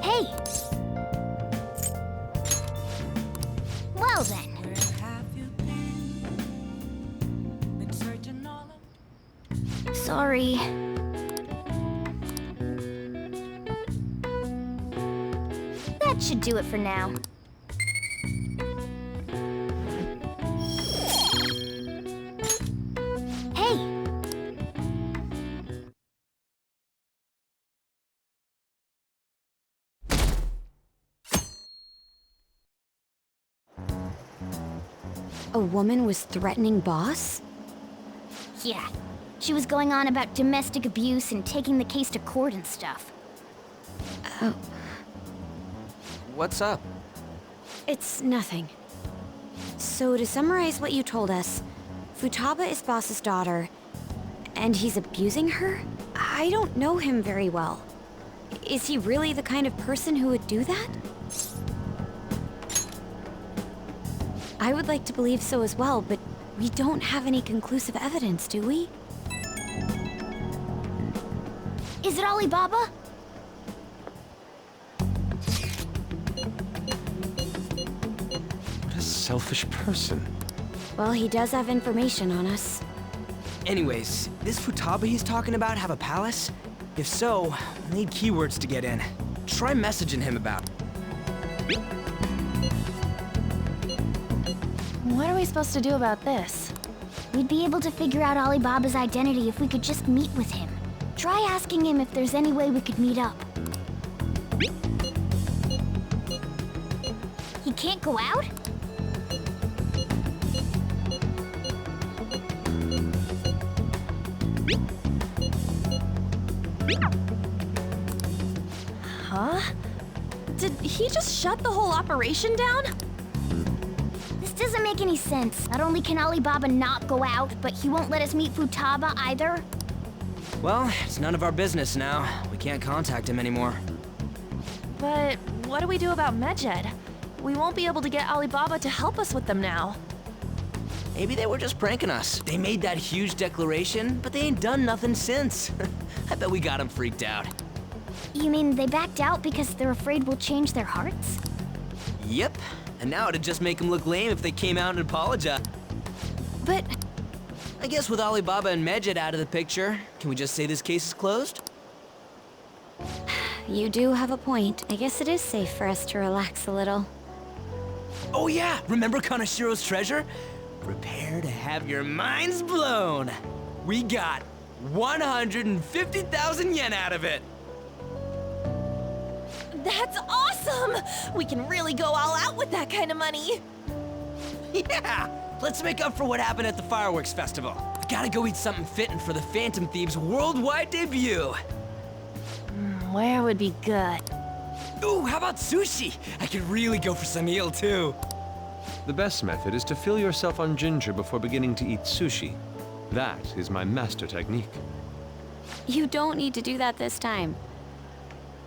Hey! Well then. Sorry. That should do it for now. Hey! A woman was threatening Boss? Yeah. She was going on about domestic abuse and taking the case to court and stuff. Oh. What's up? It's nothing. So to summarize what you told us, Futaba is Boss's daughter, and he's abusing her? I don't know him very well. Is he really the kind of person who would do that? I would like to believe so as well, but we don't have any conclusive evidence, do we? Is it Alibaba? What a selfish person. Well, he does have information on us. Anyways, this Futaba he's talking about have a palace? If so, we'll need keywords to get in. Try messaging him about it. What are we supposed to do about this? We'd be able to figure out Alibaba's identity if we could just meet with him. Try asking him if there's any way we could meet up. He can't go out? Huh? Did he just shut the whole operation down? This doesn't make any sense. Not only can Alibaba not go out, but he won't let us meet Futaba either. Well, it's none of our business now. We can't contact him anymore. But what do we do about Medjed? We won't be able to get Alibaba to help us with them now. Maybe they were just pranking us. They made that huge declaration, but they ain't done nothing since. I bet we got them freaked out. You mean they backed out because they're afraid we'll change their hearts? Yep. And now it'd just make them look lame if they came out and apologized. But I guess with Alibaba and Medjed out of the picture, can we just say this case is closed? You do have a point. I guess it is safe for us to relax a little. Oh yeah, remember Kanashiro's treasure? Prepare to have your minds blown. We got 150,000 yen out of it. That's awesome! We can really go all out with that kind of money. Yeah! Let's make up for what happened at the fireworks festival. We gotta go eat something fitting for the Phantom Thieves' worldwide debut. Where would be good? Ooh, how about sushi? I could really go for some eel, too. The best method is to fill yourself on ginger before beginning to eat sushi. That is my master technique. You don't need to do that this time.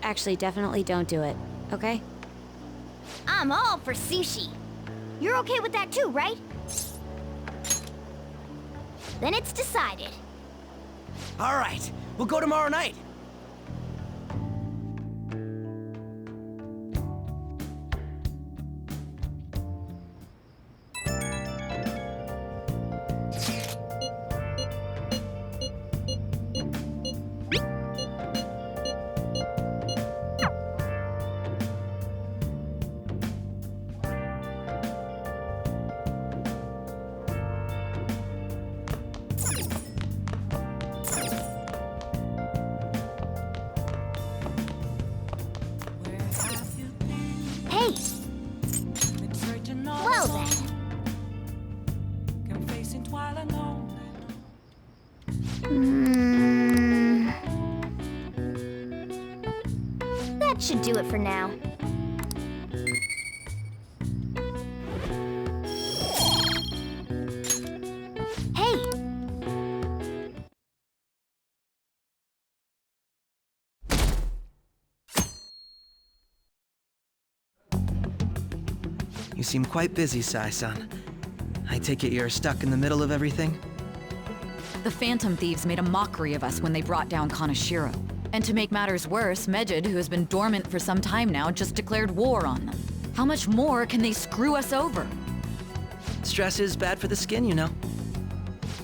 Actually, definitely don't do it, okay? I'm all for sushi. You're okay with that too, right? Then it's decided. All right, we'll go tomorrow night. Hey! Well then. That should do it for now. Hey! You seem quite busy, Sai-san. I take it you're stuck in the middle of everything? The Phantom Thieves made a mockery of us when they brought down Kaneshiro. And to make matters worse, Mejid, who has been dormant for some time now, just declared war on them. How much more can they screw us over? Stress is bad for the skin, you know.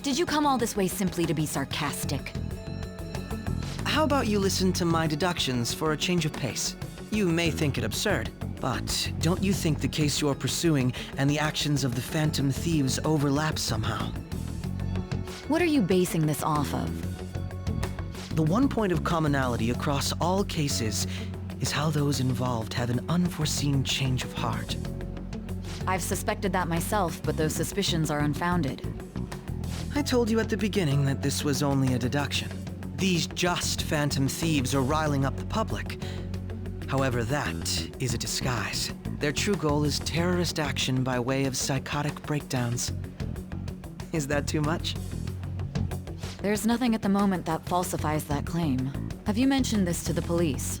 Did you come all this way simply to be sarcastic? How about you listen to my deductions for a change of pace? You may think it absurd, but don't you think the case you're pursuing and the actions of the Phantom Thieves overlap somehow? What are you basing this off of? The one point of commonality across all cases is how those involved have an unforeseen change of heart. I've suspected that myself, but those suspicions are unfounded. I told you at the beginning that this was only a deduction. These just Phantom Thieves are riling up the public. However, that is a disguise. Their true goal is terrorist action by way of psychotic breakdowns. Is that too much? There's nothing at the moment that falsifies that claim. Have you mentioned this to the police?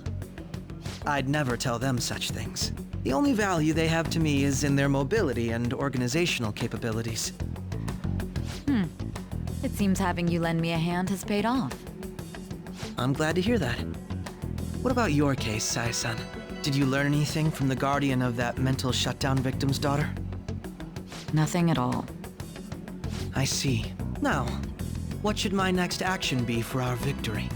I'd never tell them such things. The only value they have to me is in their mobility and organizational capabilities. It seems having you lend me a hand has paid off. I'm glad to hear that. What about your case, Sai-san? Did you learn anything from the guardian of that mental shutdown victim's daughter? Nothing at all. I see. Now, what should my next action be for our victory?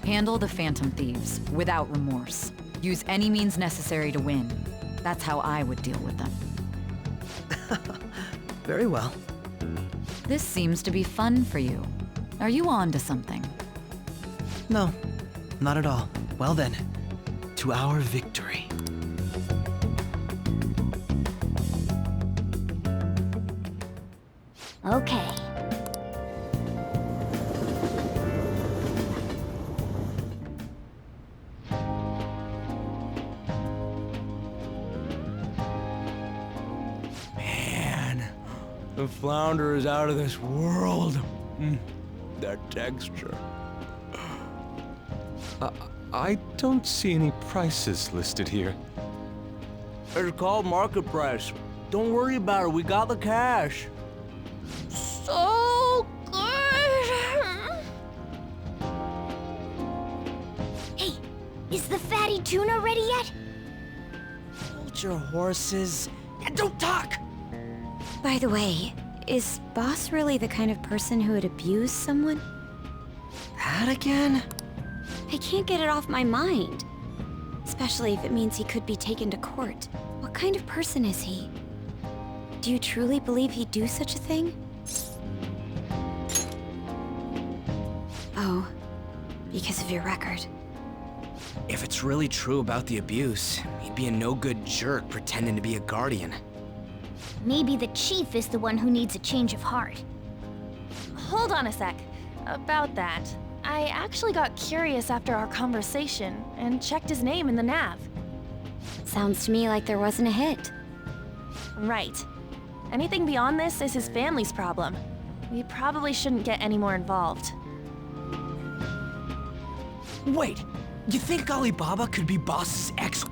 Handle the Phantom Thieves, without remorse. Use any means necessary to win. That's how I would deal with them. Very well. This seems to be fun for you. Are you on to something? No, not at all. Well then, to our victory. Okay. Man, the flounder is out of this world. That texture. I don't see any prices listed here. It's called market price. Don't worry about it. We got the cash. So good! Hey, is the fatty tuna ready yet? Hold your horses and don't talk! By the way, is Boss really the kind of person who would abuse someone? That again? I can't get it off my mind. Especially if it means he could be taken to court. What kind of person is he? Do you truly believe he'd do such a thing? Oh, because of your record. If it's really true about the abuse, he'd be a no-good jerk pretending to be a guardian. Maybe the chief is the one who needs a change of heart. Hold on a sec. About that, I actually got curious after our conversation and checked his name in the nav. Sounds to me like there wasn't a hit. Right. Anything beyond this is his family's problem. We probably shouldn't get any more involved. Wait, you think Alibaba could be Boss's ex?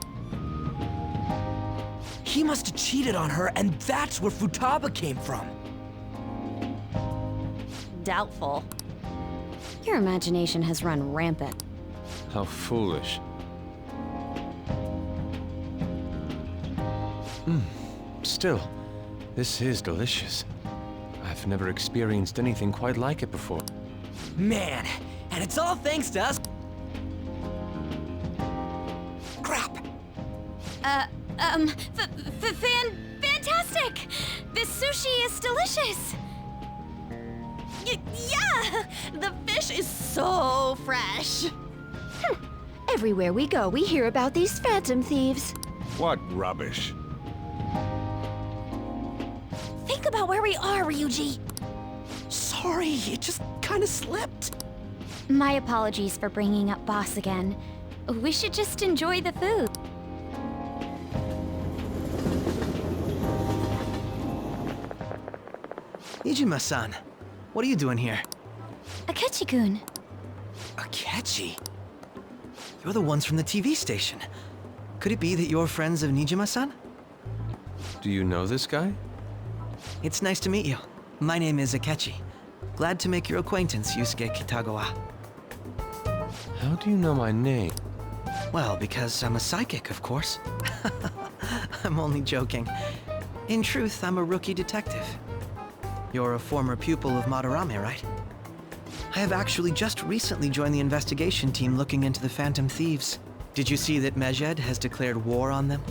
He must have cheated on her, and that's where Futaba came from. Doubtful. Your imagination has run rampant. How foolish. Still, this is delicious. I've never experienced anything quite like it before. Man, and it's all thanks to us. Crap. Fantastic! This sushi is delicious! Yeah! The fish is so fresh! Everywhere we go, we hear about these Phantom Thieves. What rubbish. Think about where we are, Ryuji. Sorry, it just kind of slipped. My apologies for bringing up Boss again. We should just enjoy the food. Nijima-san, what are you doing here? Akechi-kun. Akechi? You're the ones from the TV station. Could it be that you're friends of Nijima-san? Do you know this guy? It's nice to meet you. My name is Akechi. Glad to make your acquaintance, Yusuke Kitagawa. How do you know my name? Well, because I'm a psychic, of course. I'm only joking. In truth, I'm a rookie detective. You're a former pupil of Madarame, right? I have actually just recently joined the investigation team looking into the Phantom Thieves. Did you see that Mejed has declared war on them?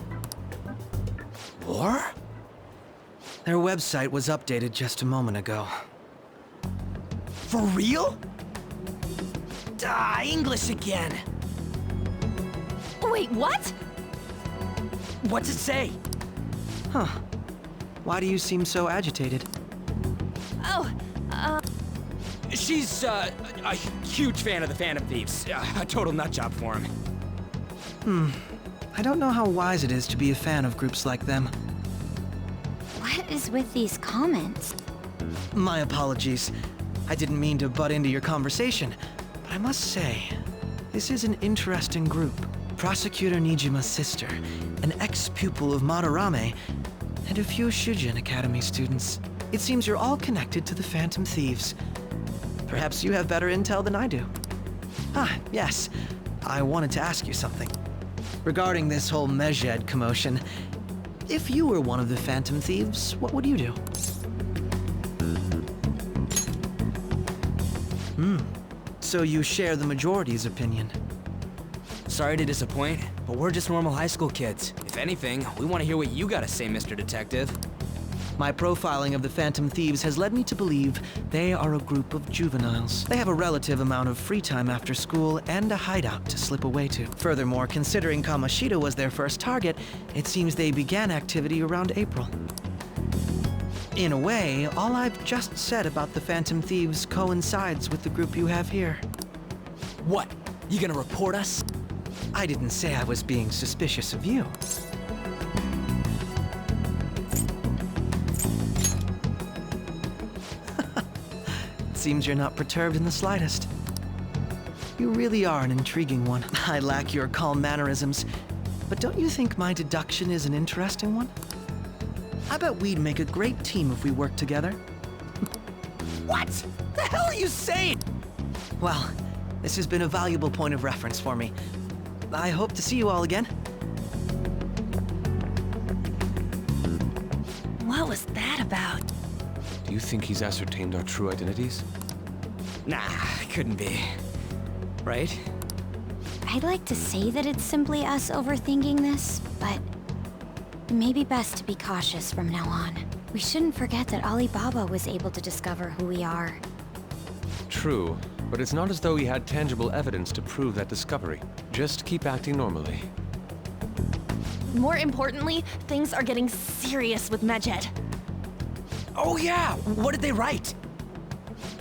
War? Their website was updated just a moment ago. For real? English again. Wait, what? What's it say? Huh. Why do you seem so agitated? Oh, She's, a huge fan of the Phantom Thieves. A total nutjob for him. I don't know how wise it is to be a fan of groups like them. What is with these comments? My apologies. I didn't mean to butt into your conversation, but I must say, this is an interesting group. Prosecutor Nijima's sister, an ex-pupil of Madarame, and a few Shujin Academy students. It seems you're all connected to the Phantom Thieves. Perhaps you have better intel than I do. Yes. I wanted to ask you something. Regarding this whole Mejed commotion, if you were one of the Phantom Thieves, what would you do? So you share the majority's opinion. Sorry to disappoint, but we're just normal high school kids. If anything, we want to hear what you gotta say, Mr. Detective. My profiling of the Phantom Thieves has led me to believe they are a group of juveniles. They have a relative amount of free time after school and a hideout to slip away to. Furthermore, considering Kamoshida was their first target, it seems they began activity around April. In a way, all I've just said about the Phantom Thieves coincides with the group you have here. What? You gonna report us? I didn't say I was being suspicious of you. Seems you're not perturbed in the slightest. You really are an intriguing one. I lack your calm mannerisms, but don't you think my deduction is an interesting one? I bet we'd make a great team if we worked together. What? The hell are you saying? Well, this has been a valuable point of reference for me. I hope to see you all again. what was that about? Do you think he's ascertained our true identities? Nah, couldn't be. Right? I'd like to say that it's simply us overthinking this, but it may be best to be cautious from now on. We shouldn't forget that Alibaba was able to discover who we are. True, but it's not as though he had tangible evidence to prove that discovery. Just keep acting normally. More importantly, things are getting serious with Mejed. Oh yeah! What did they write?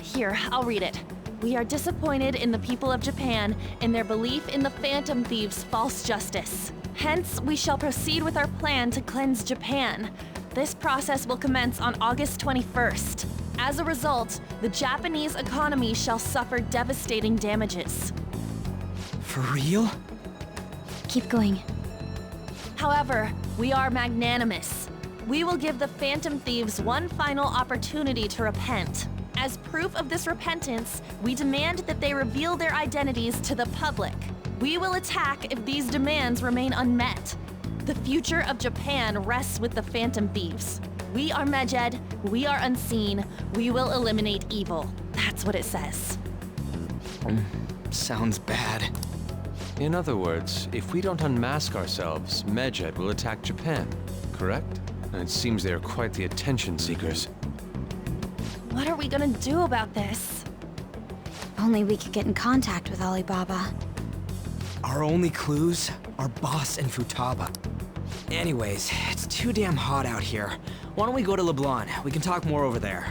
Here, I'll read it. We are disappointed in the people of Japan in their belief in the Phantom Thieves' false justice. Hence, we shall proceed with our plan to cleanse Japan. This process will commence on August 21st. As a result, the Japanese economy shall suffer devastating damages. For real? Keep going. However, we are magnanimous. We will give the Phantom Thieves one final opportunity to repent. As proof of this repentance, we demand that they reveal their identities to the public. We will attack if these demands remain unmet. The future of Japan rests with the Phantom Thieves. We are Mejed, we are unseen, we will eliminate evil. That's what it says. Sounds bad. In other words, if we don't unmask ourselves, Mejed will attack Japan, correct? And it seems they are quite the attention seekers. What are we gonna do about this? Only we could get in contact with Alibaba. Our only clues are Boss and Futaba. Anyways, it's too damn hot out here. Why don't we go to LeBlanc? We can talk more over there.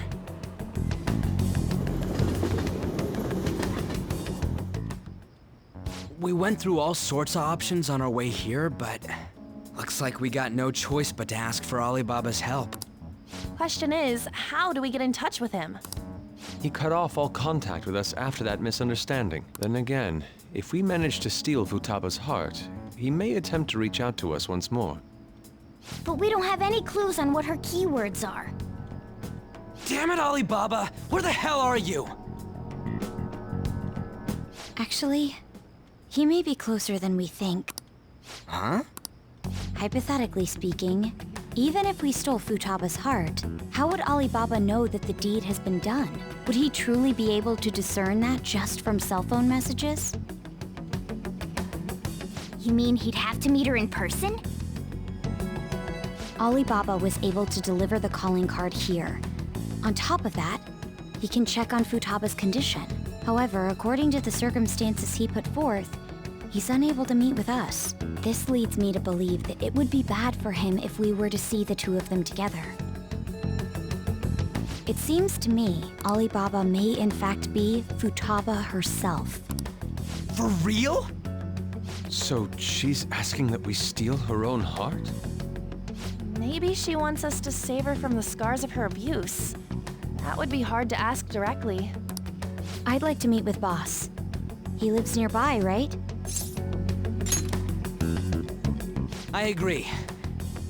We went through all sorts of options on our way here, but looks like we got no choice but to ask for Alibaba's help. Question is, how do we get in touch with him? He cut off all contact with us after that misunderstanding. Then again, if we manage to steal Futaba's heart, he may attempt to reach out to us once more. But we don't have any clues on what her keywords are. Damn it, Alibaba! Where the hell are you? Actually, he may be closer than we think. Huh? Hypothetically speaking, even if we stole Futaba's heart, how would Alibaba know that the deed has been done? Would he truly be able to discern that just from cell phone messages? You mean he'd have to meet her in person? Alibaba was able to deliver the calling card here. On top of that, he can check on Futaba's condition. However, according to the circumstances he put forth, he's unable to meet with us. This leads me to believe that it would be bad for him if we were to see the two of them together. It seems to me Alibaba may in fact be Futaba herself. For real? So she's asking that we steal her own heart? Maybe she wants us to save her from the scars of her abuse. That would be hard to ask directly. I'd like to meet with Boss. He lives nearby, right? I agree.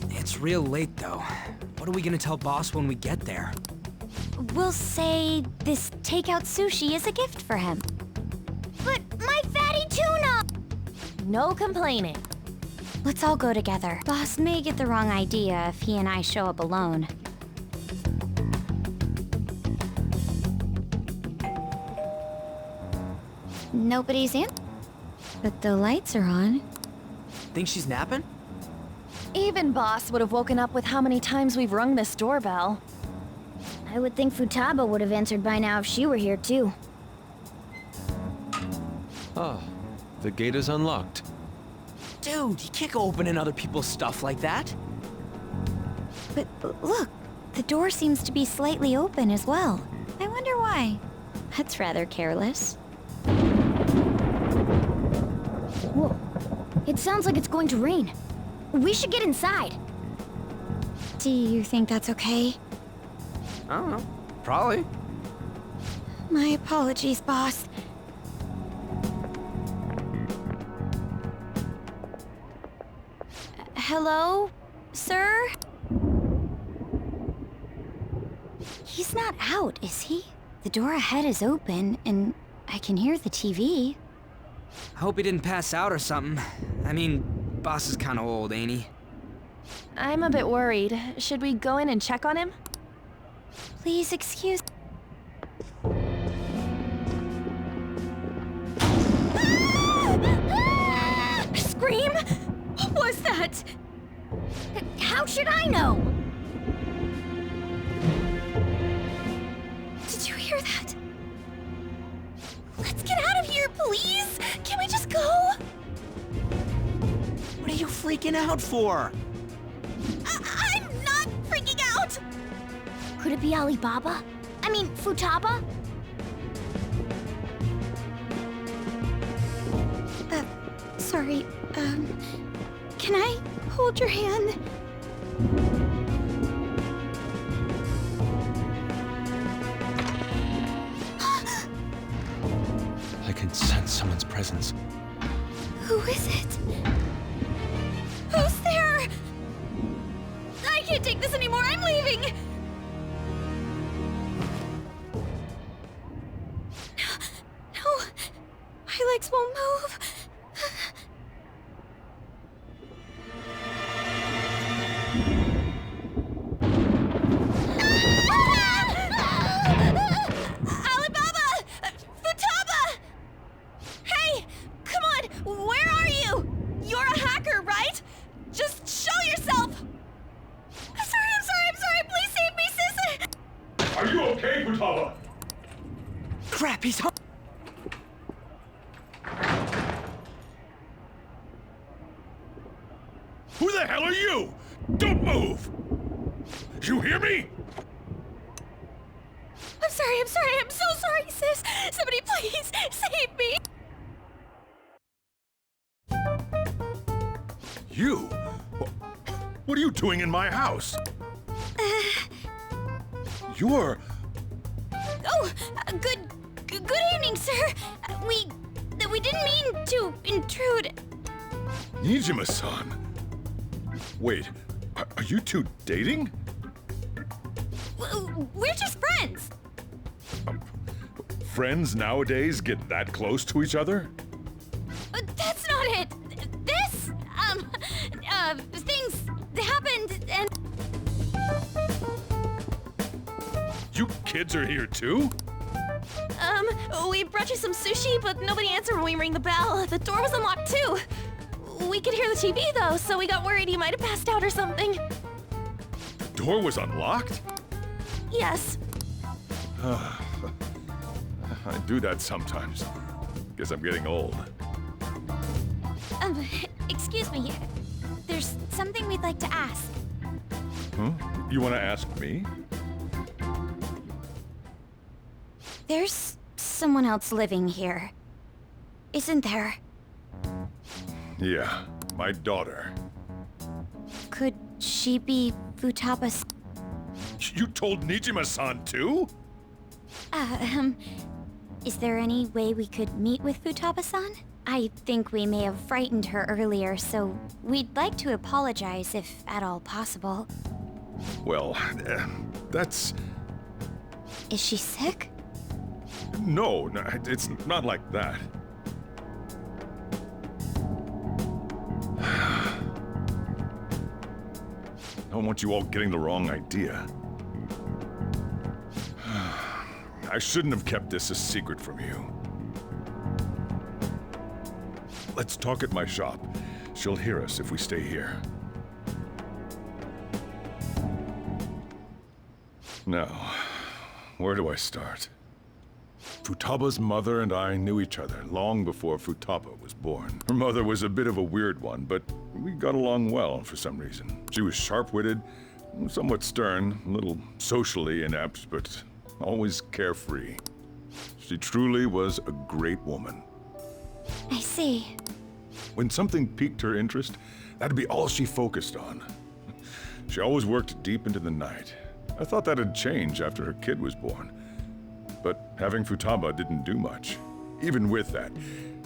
It's real late, though. What are we gonna tell Boss when we get there? We'll say this takeout sushi is a gift for him. But my fatty tuna! No complaining. Let's all go together. Boss may get the wrong idea if he and I show up alone. Nobody's in, but the lights are on. Think she's napping? Even Boss would have woken up with how many times we've rung this doorbell. I would think Futaba would have answered by now if she were here too. Ah, the gate is unlocked. Dude, you can't go opening other people's stuff like that. But look, the door seems to be slightly open as well. I wonder why. That's rather careless. Whoa. It sounds like it's going to rain. We should get inside. Do you think that's okay? I don't know. Probably. My apologies, boss. Hello, sir? He's not out, is he? The door ahead is open, and I can hear the TV. I hope he didn't pass out or something. I mean, Boss is kinda old, ain't he? I'm a bit worried. Should we go in and check on him? Please excuse... Scream? What was that? How should I know? Did you hear that? Let's get out of here, please! Can we just go? What are you freaking out for? I'm not freaking out! Could it be Alibaba? I mean, Futaba? Sorry, can I hold your hand? I can sense someone's presence. Who is it? Who's there? I can't take this anymore, I'm leaving! No, my legs won't move. Alibaba! Futaba! Hey, come on, where are you? You're a hacker, right? Just show yourself! I'm sorry, please save me, sis! Are you okay, Futaba? Crap, he's home! Who the hell are you? Don't move! You hear me? I'm so sorry, sis! Somebody please, save me! You? What are you doing in my house? You're... Oh, good evening, sir. We didn't mean to intrude. Nijima-san. Wait, Are you two dating? We're just friends. Friends nowadays get that close to each other? That's not it. This, things happened and... You kids are here too? We brought you some sushi, but nobody answered when we rang the bell. The door was unlocked too. We could hear the TV though, so we got worried you might have passed out or something. The door was unlocked? Yes. I do that sometimes. Guess I'm getting old. Excuse me. There's something we'd like to ask. Huh? You want to ask me? There's someone else living here, isn't there? Yeah, my daughter. Could she be Futaba's... You told Nijima-san too? Is there any way we could meet with Futaba-san? I think we may have frightened her earlier, so we'd like to apologize if at all possible. Well, that's... Is she sick? No, it's not like that. I don't want you all getting the wrong idea. I shouldn't have kept this a secret from you. Let's talk at my shop. She'll hear us if we stay here. Now, where do I start? Futaba's mother and I knew each other long before Futaba was born. Her mother was a bit of a weird one, but we got along well for some reason. She was sharp-witted, somewhat stern, a little socially inept, but always carefree. She truly was a great woman. I see. When something piqued her interest, that'd be all she focused on. She always worked deep into the night. I thought that'd change after her kid was born. But having Futaba didn't do much. Even with that,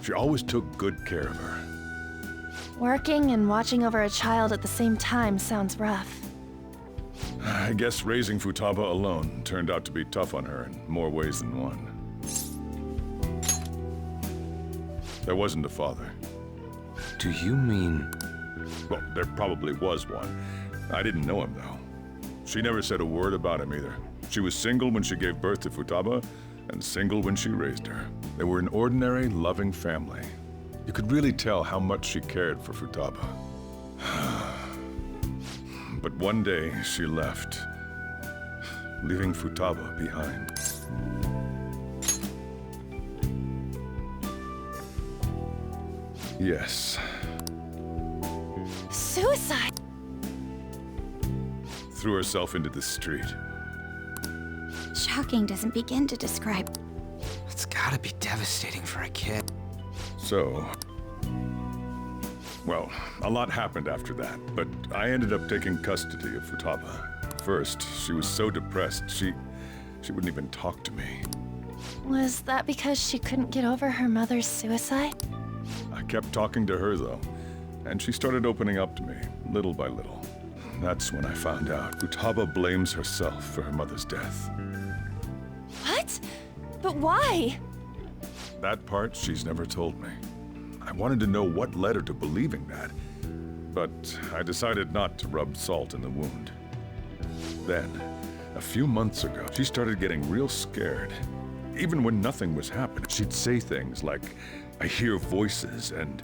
she always took good care of her. Working and watching over a child at the same time sounds rough. I guess raising Futaba alone turned out to be tough on her in more ways than one. There wasn't a father. Do you mean... Well, there probably was one. I didn't know him, though. She never said a word about him either. She was single when she gave birth to Futaba, and single when she raised her. They were an ordinary, loving family. You could really tell how much she cared for Futaba. But one day, she left, leaving Futaba behind. Yes. Suicide! Threw herself into the street. Shocking doesn't begin to describe. It's gotta be devastating for a kid. So... Well, a lot happened after that, but I ended up taking custody of Futaba. First, she was so depressed, she wouldn't even talk to me. Was that because she couldn't get over her mother's suicide? I kept talking to her, though, and she started opening up to me, little by little. That's when I found out Futaba blames herself for her mother's death. What? But why? That part she's never told me. I wanted to know what led her to believing that, but I decided not to rub salt in the wound. Then, a few months ago, she started getting real scared. Even when nothing was happening, she'd say things like, "I hear voices," and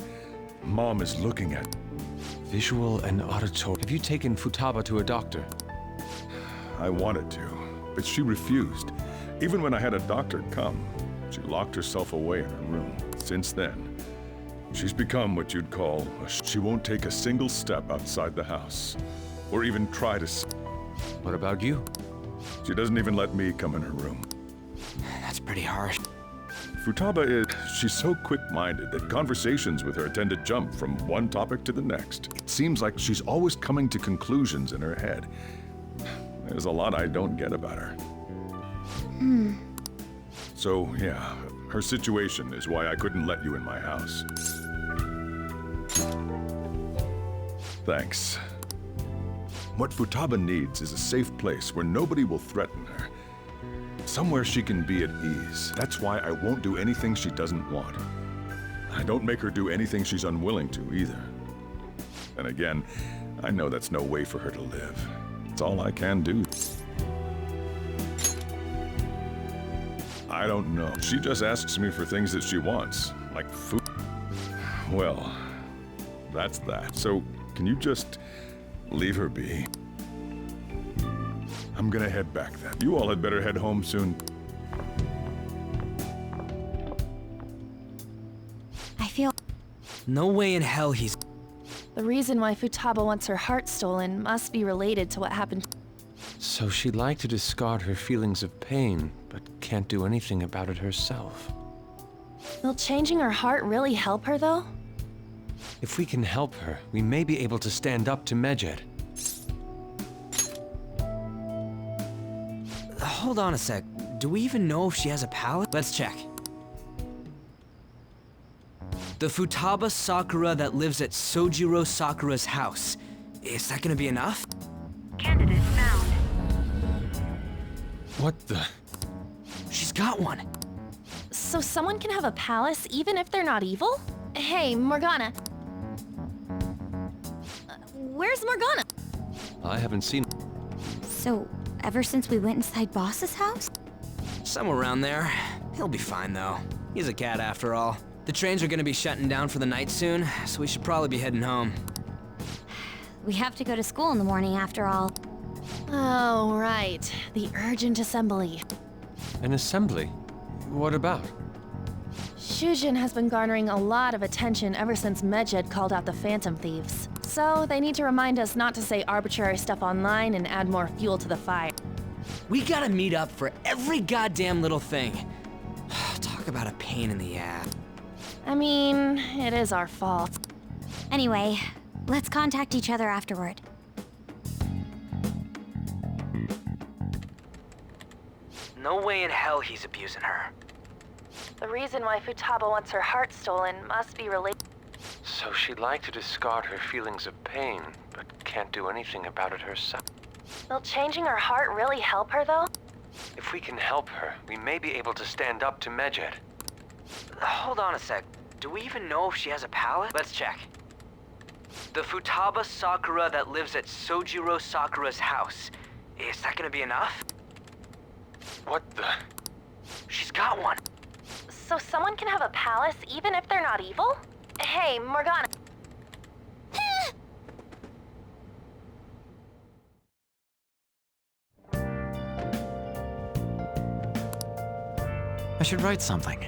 "Mom is looking at me." Visual and auditory. Have you taken Futaba to a doctor? I wanted to, but she refused. Even when I had a doctor come, she locked herself away in her room. Since then, she's become what you'd call she won't take a single step outside the house, or even try to. What about you? She doesn't even let me come in her room. That's pretty harsh. Futaba she's so quick-minded that conversations with her tend to jump from one topic to the next. It seems like she's always coming to conclusions in her head. There's a lot I don't get about her. So, yeah, her situation is why I couldn't let you in my house. What Futaba needs is a safe place where nobody will threaten her. Somewhere she can be at ease. That's why I won't do anything she doesn't want. I don't make her do anything she's unwilling to, either. And again, I know that's no way for her to live. It's all I can do. I don't know. She just asks me for things that she wants, like food. Well, that's that. So, can you just leave her be? I'm gonna head back then. You all had better head home soon. I feel... No way in hell he's... The reason why Futaba wants her heart stolen must be related to what happened. So she'd like to discard her feelings of pain, but can't do anything about it herself. Will changing her heart really help her, though? If we can help her, we may be able to stand up to Medjed. Hold on a sec. Do we even know if she has a palate? Let's check. The Futaba Sakura that lives at Sojiro Sakura's house. Is that gonna be enough? Candidate found. What the? She's got one. So someone can have a palace even if they're not evil? Hey, Morgana. Where's Morgana? I haven't seen... So, ever since we went inside Boss's house? Somewhere around there. He'll be fine, though. He's a cat, after all. The trains are gonna be shutting down for the night soon, so we should probably be heading home. We have to go to school in the morning, after all. Oh, right. The urgent assembly. An assembly? What about? Shujin has been garnering a lot of attention ever since Medjed called out the Phantom Thieves. So they need to remind us not to say arbitrary stuff online and add more fuel to the fire. We gotta meet up for every goddamn little thing. Talk about a pain in the ass. I mean, it is our fault. Anyway, let's contact each other afterward. No way in hell he's abusing her. The reason why Futaba wants her heart stolen must be related. So she'd like to discard her feelings of pain, but can't do anything about it herself. Will changing her heart really help her, though? If we can help her, we may be able to stand up to Medjed. Hold on a sec. Do we even know if she has a palate? Let's check. The Futaba Sakura that lives at Sojiro Sakura's house. Is that gonna be enough? What the? She's got one. So someone can have a palace even if they're not evil? Hey, Morgana. I should write something.